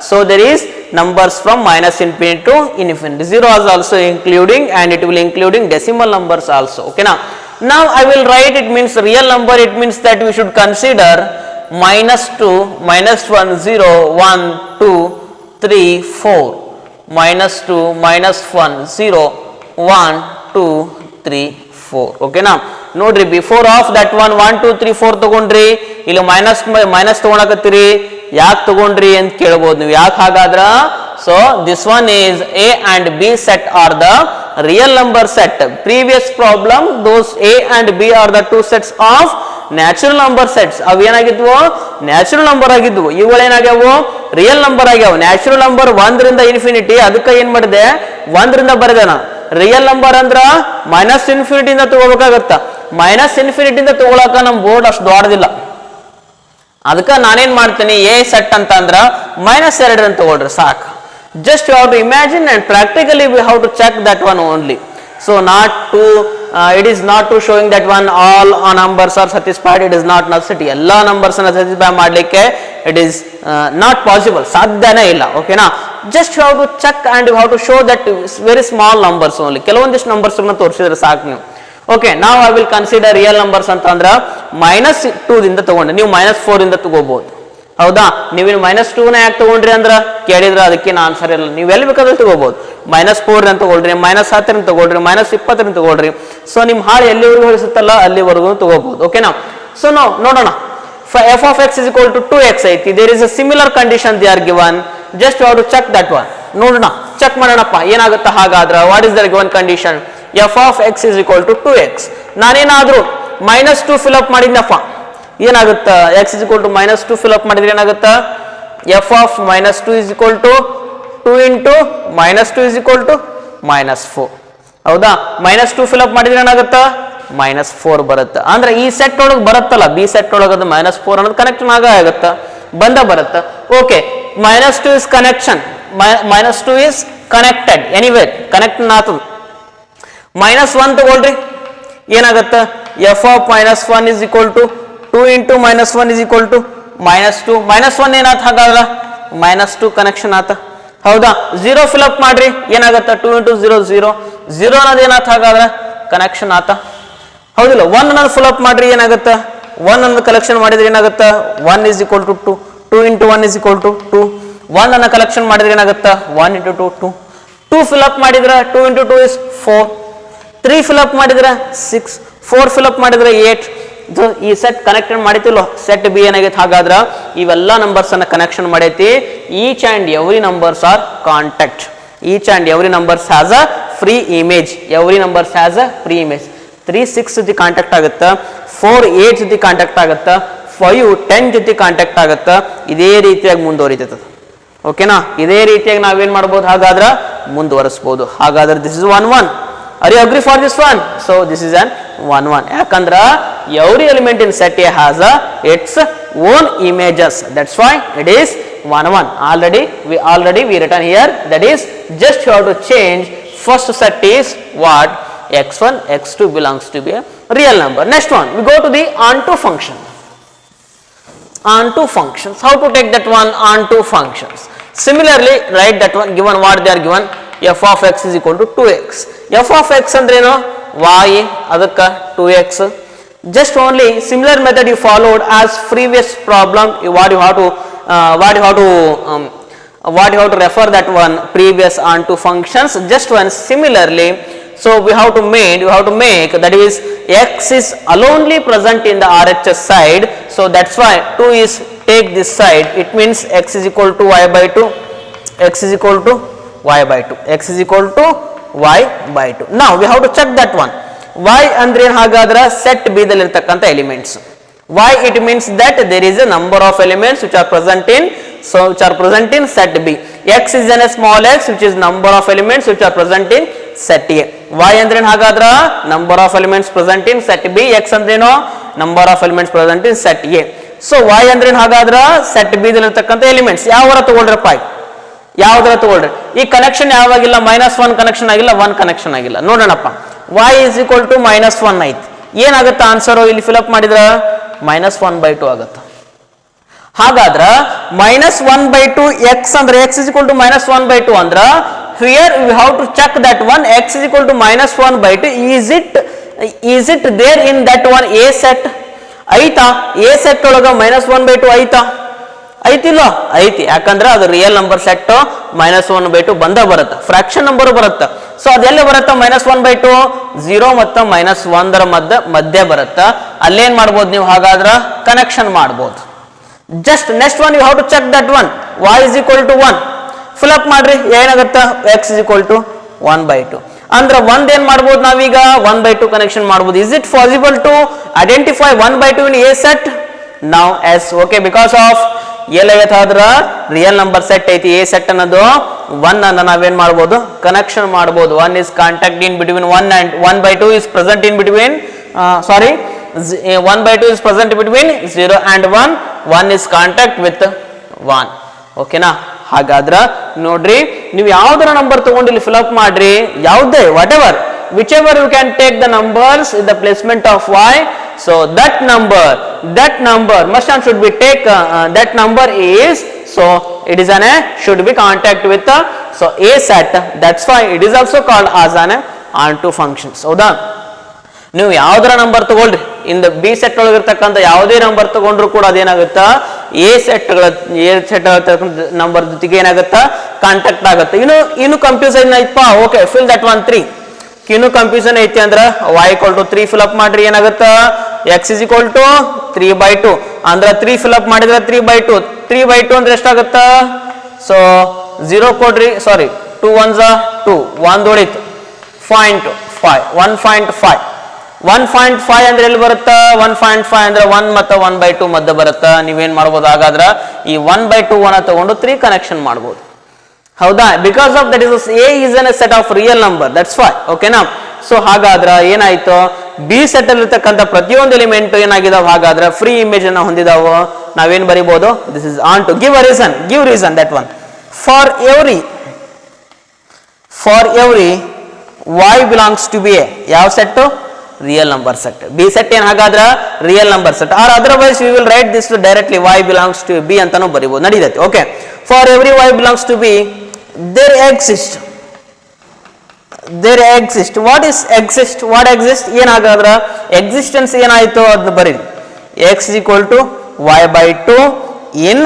so there is numbers from minus infinity to infinity. Zero is also including, and it will including decimal numbers also. Okay, now I will write, it means real number, it means that we should consider minus 2, minus 1, 0, 1, 2, 3, 4, minus 2, minus 1, 0, 1, 2, 3, 4. Okay, now ನೋಡ್ರಿ, before of that one 1 2 3 4 ತಗೊಂಡ್ರಿ, ಇಲ್ಲಿ minus ತಗೊಳಕತ್ತೀರಿ, ಯಾಕೆ ತಗೊಂಡ್ರಿ ಅಂತ ಕೇಳ್ಬೋದು ನೀವು. ಯಾಕೆ ಹಾಗಾದ್ರ? So this one is A and B set are the real number set. Previous problem, those A and B are the two sets of natural number sets. ಅವು ಏನಾಗಿದ್ವು? ನ್ಯಾಚುರಲ್ ನಂಬರ್ ಆಗಿದ್ವು. ಇವುಗಳು ಏನಾಗ್ಯಾವು? ರಿಯಲ್ ನಂಬರ್ ಆಗ್ಯಾವ. Natural number 1 ರಿಂದ infinity, ಅದಕ್ಕೆ ಏನ್ ಮಾಡಿದೆ? 1 ರಿಂದ ಬರೆದೆ ನಾ. ರಿಯಲ್ ನಂಬರ್ ಅಂದ್ರ ಮೈನಸ್ ಇನ್ಫಿನಿಟಿಯಿಂದ ತಗೋಬೇಕಾಗತ್ತ. ಮೈನಸ್ ಇನ್ಫಿನಿಟಿಯಿಂದ ತಗೊಳಕ ನಮ್ ಬೋರ್ಡ್ ಅಷ್ಟು ದೊಡ್ಡದಿಲ್ಲ, ಅದಕ್ಕೆ ನಾನೇನ್ ಮಾಡ್ತೀನಿ, ಎ ಸೆಟ್ ಅಂತ ಅಂದ್ರ -2 ಅಂತ ತಗೊಳ್ರಿ ಸಾಕು. Just you have to imagine and practically we have to check that one only. So not to it is not to showing that one all numbers are satisfied. It is not necessity. ಎಲ್ಲ numbers ಅನ್ನ satisfy ಮಾಡ್ಲಿಕ್ಕೆ it is not possible, ಸಾಧ್ಯನೇ ಇಲ್ಲ. ಓಕೆನಾ? just you have to check and you have to show that very small numbers only. ಕೆಲವೊಂದಿಷ್ಟು numbers ಅನ್ನ ತೋರಿಸಿದ್ರೆ ಸಾಕು ನೀವು. ಓಕೆ, ನಾವು I will consider real numbers ಅಂತ ಅಂದ್ರ -2 ದಿಂದ ತಗೊಂಡ್ರೆ, ನೀವು -4 ದಿಂದ ತಗೋಬಹುದು. ಹೌದಾ? ನೀವೇನು -2ನ ಯಾಕೆ ತಗೊಂಡ್ರಿ ಅಂದ್ರ ಕೇಳಿದ್ರೆ ಅದಕ್ಕೆ ಆನ್ಸರ್ ಇಲ್ಲ. ನೀವು ಎಲ್ಲಿ ಬೇಕಾದ್ರೂ ತಗೋಬಹುದು. -4 ಅಂತ ತಗೊಳ್ರಿ, -10 ಅಂತ ತಗೊಳ್ರಿ, -20 ಅಂತ ತಗೊಳ್ರಿ. ಸೊ ನಿಮ್ ಹಾಳು ಎಲ್ಲಿವರೆಗೂ ಹೇಳಿಸುತ್ತಲ್ಲ ಅಲ್ಲಿವರೆಗೂ ತಗೋಬಹುದು. ಓಕೆನಾ? ಸೊ ನೋಡೋಣ. f of x is equal to 2x ಐತಿ. there is a similar condition they are given. just you have to check that one. ನೋಡೋಣ, ಚೆಕ್ ಮಾಡೋಣಪ್ಪ ಏನಾಗುತ್ತೆ ಹಾಗಾದ್ರೆ. what is the given condition? f of x is equal to 2x. ನಾನೇನಾದ್ರೂ -2 fill up ಮಾಡಿದ್ನಪ್ಪ, ಏನಾಗುತ್ತೆ? x is equal to -2 fill up ಮಾಡಿದ್ರೆ ಏನಾಗುತ್ತೆ? f of -2 is equal to 2 into -2 is equal to -4. ಹೌದಾ? -2 fill up ಮಾಡಿದ್ರೆ ಏನಾಗುತ್ತೆ? -4 ಬರುತ್ತೆ. ಅಂದ್ರೆ ಈ ಸೆಟ್ ಒಳಗೆ ಬರುತ್ತಲ್ಲ, ಬಿ ಸೆಟ್ ಒಳಗೆ ಅದು -4 ಅನ್ನೋದು ಕನೆಕ್ಷನ್ ಆಗುತ್ತೆ, ಬರುತ್ತೆ. Okay, -2 is connection, -2 is connected, anyway connect ಆತದ. -1 ತಗೊಳ್ರಿ, ಏನಾಗುತ್ತೆ? f of -1 is equal to 2 into -1 is equal to -2. -1 ಏನಾತ ಹಾಗಾದ್ರೆ? -2 ಕನೆಕ್ಷನ್ ಆತ. ಹೌದಾ? 0 ಫಿಲ್ ಅಪ್ ಮಾಡ್ರಿ, ಏನಾಗುತ್ತೆ? 2 into 0 0. 0 ಅನ್ನೋದು ಏನಾತ ಹಾಗಾದ್ರೆ? ಕನೆಕ್ಷನ್ ಆತ. ಹೌದಿಲ್ಲ? 1 ಅನ್ನೋದು ಫಿಲ್ ಅಪ್ ಮಾಡ್ರಿ, ಏನಾಗುತ್ತೆ? 1 ಅನ್ನೋದು ಕಲೆಕ್ಷನ್ ಮಾಡಿದ್ರೆ ಏನಾಗುತ್ತೆ? 1 is equal to 2. 2 into 1 is equal to 2. 1 ಅನ್ನ ಕಲೆಕ್ಷನ್ ಮಾಡಿದ್ರೆ ಏನಾಗುತ್ತೆ? 1 into 2 2. 2 ಫಿಲ್ ಅಪ್ ಮಾಡಿದ್ರೆ 2 into 2 is 4. 3 ಫಿಲ್ ಅಪ್ ಮಾಡಿದ್ರೆ 6. 4 ಫಿಲ್ ಅಪ್ ಮಾಡಿದ್ರೆ 8. ಈ ಸೆಟ್ ಕನೆಕ್ಟೆಡ್ ಮಾಡಿತಿಲ್ಲ, ಸೆಟ್ ಬಿ ಏನಾಗೈತೆ ಹಾಗಾದ್ರೆ? ಇವೆಲ್ಲ ನಂಬರ್ಸ್ ಅನ್ನ ಕನೆಕ್ಷನ್ ಮಾಡೈತಿ. Each and every numbers are contact. Each and every numbers has a pre image. Every numbers has a pre image. 3 6 ಜೊತೆ contact ಆಗುತ್ತೆ, 4 8 ಜೊತೆ ಕಾಂಟ್ಯಾಕ್ಟ್ ಆಗುತ್ತೆ, 5 10 ಜೊತೆ ಕಾಂಟ್ಯಾಕ್ಟ್ ಆಗುತ್ತೆ. ಇದೇ ರೀತಿಯಾಗಿ ಮುಂದುವರಿತದೆ. ಓಕೆನಾ? ಇದೇ ರೀತಿಯಾಗಿ ನಾವೇನ್ ಮಾಡ್ಬೋದು ಹಾಗಾದ್ರೆ? ಮುಂದುವರಿಸಬಹುದು. ಹಾಗಾದ್ರೆ this is 1 1. Are you agree for this one? So this is an 1 1. ಯಾಕಂದ್ರ every element in set A has its own images. That's why it is 1 1. Already we written here, that is just you have to change first set is what, x1 x2 belongs to be a real number. Next one, we go to the onto function. Onto functions, how to take that one, onto functions. Similarly write that one, given what they are given, f of x is equal to 2x. f of x ಅಂದ್ರೇನು, y ಅದಕ್ಕೆ 2x. just only similar method you followed as previous problem. What you have to refer that one previous onto functions, just one similarly. So we have to make that is x is alonely present in the RHS side, so that's why 2 is take this side, it means x is equal to y by 2, x is equal to y by 2, x is equal to y by 2. Now we have to check that one. y ಅಂದ್ರೆ ಹಾಗಾದ್ರೆ set b ದಲ್ಲಿ ಇರತಕ್ಕಂತ elements. y it means that there is a number of elements which are present in set b. x is a small x which is number of elements which are present in set a. y ಅಂದ್ರೆ ಹಾಗಾದ್ರೆ number of elements present in set b, x ಅಂದ್ರೇನು number of elements present in set a. so y ಅಂದ್ರೆ ಹಾಗಾದ್ರೆ set b ದಲ್ಲಿ ಇರತಕ್ಕಂತ elements ಯಾವರ ತಗೊಳ್ರಪ್ಪ, ಯಾವ್ದರ ತಗೊಳ್ರಿ. ಈ ಕನೆಕ್ಷನ್ ಯಾವಾಗಿಲ್ಲ, -1 ಕನೆಕ್ಷನ್ ಆಗಿಲ್ಲ, 1 ಕನೆಕ್ಷನ್ ಆಗಿಲ್ಲ. ನೋಡೋಣಪ್ಪ, y is equal to -1 ಐತಿ, ಏನಾಗುತ್ತೆ ಆನ್ಸರ್ ಇಲ್ಲಿ ಫಿಲ್ ಅಪ್ ಮಾಡಿದ್ರೆ -1/2 ಆಗುತ್ತೆ. ಹಾಗಾದ್ರೆ -1/2 x ಅಂದ್ರೆ x is equal to -1/2 ಅಂದ್ರೆ here we have to check that one, x is equal to -1/2, is it there in that one a set? ಐತಾ a set ಒಳಗ -1/2 ಐತಾ? ಐತಿಲ್ಲ, ಐತಿ. ಯಾಕಂದ್ರೆ ಅದು ರಿಯಲ್ ನಂಬರ್ ಸೆಟ್ -1/2 ಬಂದ ಬರುತ್ತೆ, ಫ್ರಾಕ್ಷನ್ ನಂಬರ್ ಬರುತ್ತೆ. ಸೊ ಅದೆಲ್ಲ ಬರುತ್ತೆ -1/2, 0 ಮತ್ತು -1 ಮಧ್ಯೆ ಬರುತ್ತೆ. ಅಲ್ಲೇನ್ ಮಾಡ್ಬೋದು ನೀವು, ಹಾಗಾದ್ರೆ ಕನೆಕ್ಷನ್ ಮಾಡ್ಬೋದು. Just next one you have to check that one, y is equal to 1 fill up ಮಾಡ್ರಿ, ಏನಾಗುತ್ತೆ x is equal to 1/2 ಅಂದ್ರೆ ಏನ್ ಮಾಡ್ಬೋದು ನಾವೀಗ 1/2 ಕನೆಕ್ಷನ್ ಮಾಡ್ಬೋದು. Is it possible to identify 1/2 in a set? now as okay, because of ಏನಾಗತ್ತಾದ್ರ real number set ಐತಿ A set ಅನ್ನೋದು 1 ಅನ್ನ ನಾವೇನ್ ಮಾಡ್ಬೋದು, ಕನೆಕ್ಷನ್ ಮಾಡ್ಬೋದು. 1 is contact in between 1 and 1/2 is present in between 1/2 is present between 0 and 1, 1 is contact with 1. ಓಕೆನಾ? ಹಾಗಾದ್ರೆ ನೋಡ್ರಿ, ನೀವು ಯಾವ್ದರ ನಂಬರ್ ತಗೊಂಡು ಇಲ್ಲಿ ಫಿಲ್ ಅಪ್ ಮಾಡ್ರಿ, ಯಾವುದೇ what ever whichever you can take the numbers in the placement of y. so that number must and should be take that number is, so it is an should be contact with so a set. that's why it is also called as an onto functions. ಹೌದಾ? ನೀವು ಯಾವ್ದರ number ತಗೊಳ್ರಿ, in the B set ಒಳಗಿರ್ತಕ್ಕಂಥ ಯಾವುದೇ number ತಗೊಂಡ್ರು ಕೂಡ ಅದೇನಾಗುತ್ತಾ A set number ಜೊತೆಗೆ ಏನಾಗುತ್ತಾ contact ಆಗುತ್ತೆ. ಇನ್ನು ಕನ್ಫ್ಯೂಷನ್ ಐತಪ್ಪ, ಓಕೆ ಫಿಲ್ ದಟ್ ಒನ್ 3. ಇನ್ನು ಕನ್ಫ್ಯೂಷನ್ ಐತಿ ಅಂದ್ರೆ y equal to 3 fill up ಮಾಡ್ರಿ, ಏನಾಗುತ್ತಾ x is equal to 3/2 ಅಂದ್ರೆ 3 ಫಿಲ್ ಅಪ್ ಮಾಡಿದ್ರೆ 3/2 ಅಂದ್ರೆ ಎಷ್ಟಾಗುತ್ತಾ? ಸೊ 0 ಕೊಡ್ರಿ, ಸಾರಿ 2 1s 2, 1 ಹೊಡಿತು 1.5 1.5 ಅಂದ್ರೆ ಎಲ್ಲಿ ಬರುತ್ತಾ? 1.5 ಅಂದ್ರೆ 1 ಮತ್ತು 1/2 ಮಧ್ಯ ಬರುತ್ತಾ. ನೀವೇನ್ ಮಾಡ್ಬೋದು ಹಾಗಾದ್ರೆ ಈ 1/2 ಅನ್ನ ತಗೊಂಡು 3 ಕನೆಕ್ಷನ್ ಮಾಡ್ಬೋದು. ಹೌದಾ? Because of that is A is N set of real number, that's why. ಓಕೆನಾ? ಸೊ ಹಾಗಾದ್ರೆ ಏನಾಯ್ತು, ಬಿ ಸೆಟ್ ಅಲ್ಲಿ ಇರ್ತಕ್ಕಂಥ ಪ್ರತಿಯೊಂದು ಎಲಿಮೆಂಟ್ ಏನಾಗಿದಾವ, ಹಾಗಾದ್ರೆ ಫ್ರೀ ಇಮೇಜ್ ಅನ್ನ ಹೊಂದಿದಾವ. ನಾವೇನ್ ಬರಿಬಹುದು, this is on to give reason that one. For every y belongs to B A, ಯಾವ ಸೆಟ್? Real number set. B set ಏನ್ ಹಾಗಾದ್ರೆ real number set, or otherwise we will write this directly y belongs to B ಅಂತಾನು ಬರಿಬಹುದು, ನಡೀತೈತಿ. Okay, for every y belongs to B there exists what exists ಏನಾಗಾದ್ರೆ existence ಏನಾಯ್ತು ಅದನ್ನ ಬರೀರಿ. x is equal to y/2 in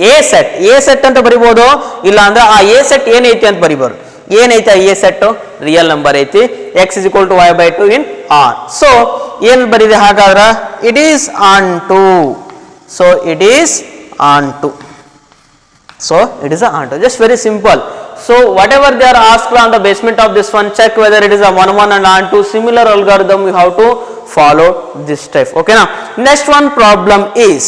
a set ಅಂತ ಬರಿಬಹುದು. ಇಲ್ಲ ಅಂದ್ರೆ ಆ a set ಏನೈತಿ ಅಂತ ಬರಿಬಹುದು. ಏನೈತಿ a set? ರಿಯಲ್ ನಂಬರ್ ಐತಿ. x is equal to y/2 in r. So ಏನ್ ಬರಿದೆ ಹಾಗಾದ್ರೆ it is onto. so it is onto. just very simple. so whatever they are asked on the basement of this one, check whether it is a 1 and onto. similar algorithm you have to follow this type. okay, now next one problem is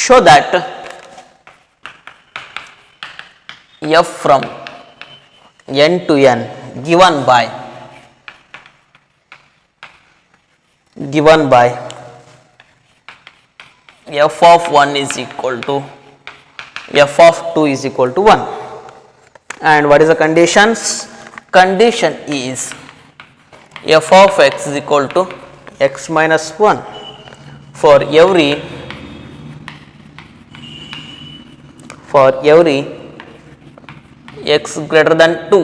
show that f from n to n given by f of 1 is equal to f of 2 is equal to 1. And what is the conditions? Condition is f of x is equal to x minus 1 for every x greater than 2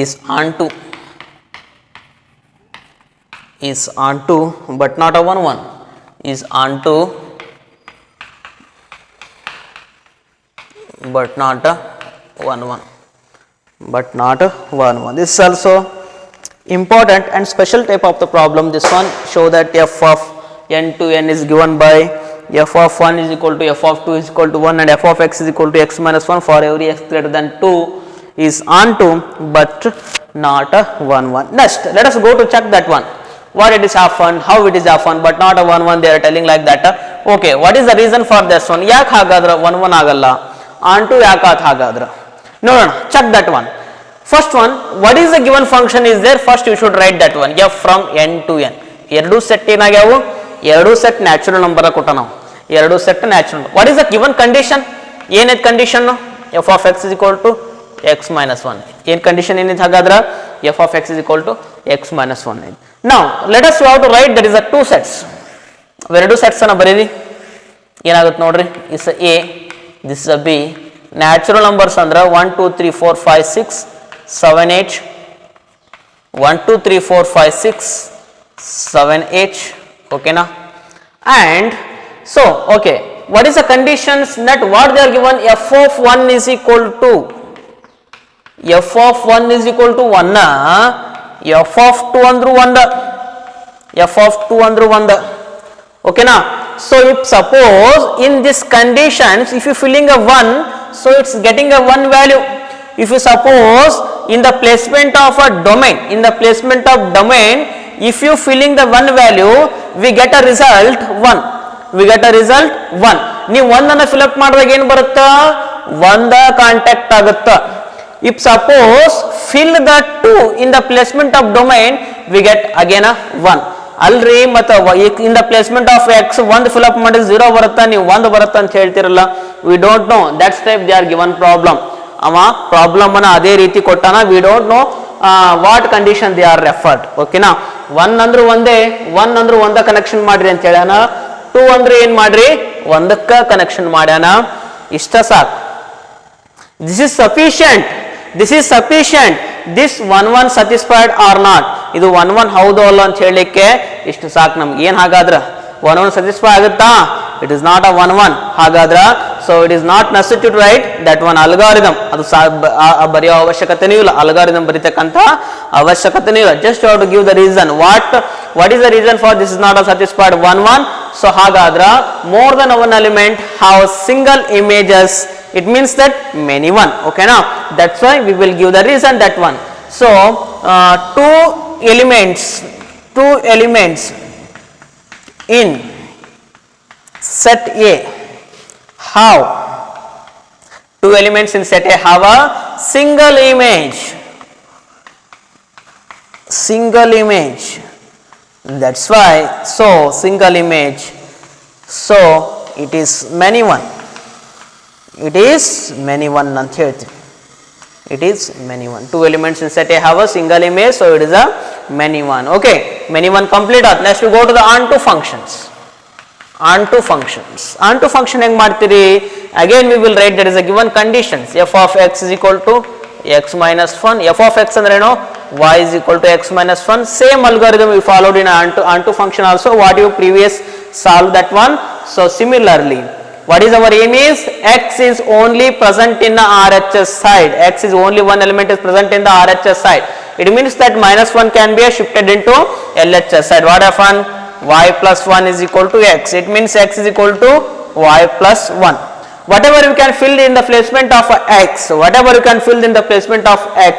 is onto but not a 1 1 is onto but not a 1 1. This is also important and special type of the problem. This one show that f of n to n is given by f of 1 is equal to f of 2 is equal to 1 and f of x is equal to x minus 1 for every x greater than 2 is onto but not a 1 1. Next, let us go to check that one. What it is happened, how it is happened, but not a 1 1. They are telling like that. Okay, what is the reason for this one? Yak hagadra 1 1 agalla onto yakat hagadra. No, check that one. First one, what is the given function is there? First you should write that one. F from n to n. Erdu set enagyavu, erdu set natural number ಕೊಟ್ಟ ನಾವು. ಎರಡು set natural. What is the given condition? ಏನಿದೆ condition? f of x is equal to x minus 1. ಏನು condition ಏನಿದೆ ಹಾಗಾದ್ರೆ? f of x is equal to x minus 1. Now let us have to write that is a two sets. ಎರಡು sets ಅನ್ನು ಬರೀರಿ. ಏನಾಗುತ್ತೆ ನೋಡ್ರಿ? This is a, this is a b. Natural numbers ಅಂದ್ರೆ 1 2 3 4 5 6 7 8 1 2 3 4 5 6 7 8. Okay na? And so okay, what is the conditions that what they are given? F of 1 is equal to f of 1 is equal to 1 na f of 2 andru 1 f of 2 andru 1. Okay na? So if suppose in this conditions if you filling a 1, so it's getting a 1 value. If you suppose in the placement of a domain, if you filling the 1 value, we get a result 1. ನೀವು 1 ಅನ್ನು fill up ಮಾಡಿದಾಗ ಏನು ಬರುತ್ತಾ? 1 contact ಆಗುತ್ತಾ? If suppose fill the 2 in the placement of domain, we get again a 1. ಅಲ್ರಿ ಮತ್ತೆ in the placement of x 1 fill up ಮಾಡಿದ್ರೆ 0 ಬರುತ್ತಾ? ನೀವು 1 ಬರುತ್ತಾ ಅಂತ ಹೇಳ್ತಿರಲ್ಲ. We don't know. That's type they are given problem. ಅವ ಪ್ರಾಬ್ಲಮ್ ಅನ್ನ ಅದೇ ರೀತಿ ಕೊಟ್ಟಾನ. We don't know what condition they are referred. ಓಕೆನಾ? 1 ಅಂದ್ರೆ ಒಂದೇ, 1 ಅಂದ್ರೆ ಒಂದ ಕನೆಕ್ಷನ್ ಮಾಡ್ರಿ ಅಂತ ಹೇಳ್ಯಾನ. 2 ಅಂದ್ರೆ ಏನ್ ಮಾಡ್ರಿ? ಒಂದಕ್ಕ ಕನೆಕ್ಷನ್ ಮಾಡ್ಯಾನ. ಇಷ್ಟ ಸಾಕು. This is sufficient. This 1 1 satisfied or not? ಇದು 1 1 ಹೌದು ಅಲ್ಲ ಅಂತ ಹೇಳಲಿಕ್ಕೆ ಇಷ್ಟು ಸಾಕು ನಮ್ಗೆ. ಏನ್ ಹಾಗಾದ್ರ 1 1 satisfy ಆಗುತ್ತಾ? It is not a 1 1 ಹಾಗಾದ್ರ. So it is not necessary to write that one algorithm. ಅದು ಬರೆಯೋ ಅವಶ್ಯಕತೆನೂ ಇಲ್ಲ. algorithm ಬರೀತಕ್ಕಂತ ಅವಶ್ಯಕತೆನೂ ಇಲ್ಲ. Just you have to give the reason. What is the reason for this is not a satisfied 1 1? So ಹಾಗಾದ್ರ more than one element have single images. It means that many one. Okay now? That's why we will give the reason that one. So two elements in set A have two elements in set A have a single image. That's why so single image. So it is many one. ಅಂತ ಹೇಳ್ತೀವಿ. It is many one. Two elements in set A have a single image, so it is a many one. Okay, many one complete. Next we go to the onto functions. Onto function ಹೆಂಗ್ ಮಾಡ್ತೀರಿ? Again we will write that is a given conditions. F of x is equal to x minus 1. F of x ಅಂದ್ರೆ ಏನು? y is equal to x minus 1. Same algorithm we followed in onto function also. What you previous solve that one. So similarly, what is our aim is x is only present in the RHS side. X is only one element is present in the RHS side. It means that minus 1 can be shifted into LHS side. What happen? Y plus 1 is equal to x. It means x is equal to y plus 1. Whatever you can fill in the placement of x, whatever you can fill in the placement of x,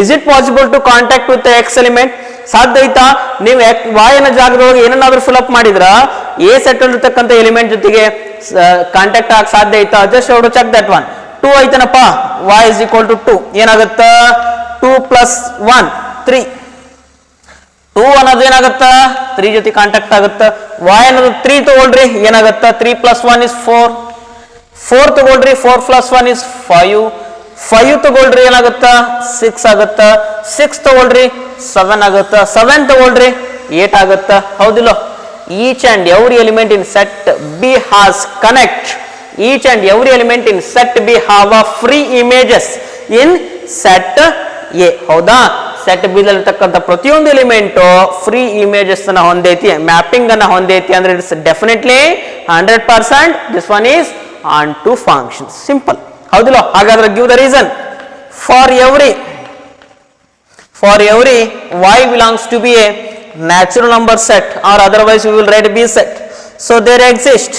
is it possible to contact with the x element? ಸಾಧ್ಯ ಐತಾ? ನೀವು y ನ ಜಾಗದೊಳಗೆ ಏನನ್ನಾದ್ರೂ fill up ಮಾಡಿದ್ರ a set ಇರತಕ್ಕಂತ element ಜೊತೆಗೆ contact ಆಗಕ್ಕೆ ಸಾಧ್ಯ ಐತಾ? Just you check that one. 2 ಐತನಪ್ಪ, y is equal to 2. ಏನಾಗುತ್ತ? 2 plus 1 3. 2 ಅನ್ನೋದು ಏನಾಗುತ್ತ? 3 ಜೊತೆ ಕಾಂಟ್ಯಾಕ್ಟ್ ಆಗುತ್ತ. y ಅನ್ನೋದು 3 ತಗೊಳ್ರಿ, ಏನಾಗುತ್ತ? 3 plus 1 is 4. 4 ತಗೊಳ್ರಿ, 4 plus 1 is 5. 5 ತಗೊಳ್ರಿ, ಏನಾಗುತ್ತ? 6 ಆಗುತ್ತ. 6 ತಗೊಳ್ರಿ, 7 ಆಗುತ್ತ. 7 ತಗೊಳ್ರಿ, 8 ಆಗುತ್ತ. ಹೌದಿಲ್ಲ? Each and every element in set B has connect. Each and every element in set B have a free images in set A. ಹೌದಾ? ಸೆಟ್ ಬಿ ದಲ್ಲಿರ್ತಕ್ಕಂಥ ಪ್ರತಿಯೊಂದು ಎಲಿಮೆಂಟ್ ಫ್ರೀ ಇಮೇಜಸ್ ಅನ್ನ ಹೊಂದೈತಿ, ಮ್ಯಾಪಿಂಗ್ ಅನ್ನ ಹೊಂದೈತಿ ಅಂದ್ರೆ it's definitely 100% this one is onto function. Simple. ಹೌದಿಲ್ಲ? ಹಾಗಾದ್ರೆ give the reason. For every y belongs to be a natural number set, or otherwise we will write B set. So there exist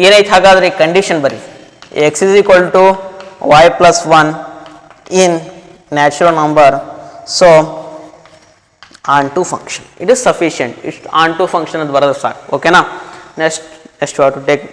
ಏನೈತೆ ಹಾಗಾದ್ರೆ condition ಬರಿ. x is equal to y plus 1 in natural number, so onto function. It is sufficient. It's onto function ಅಂತ ಬರೋದು ಸಾಕು. ಓಕೆನಾ? Next we have to take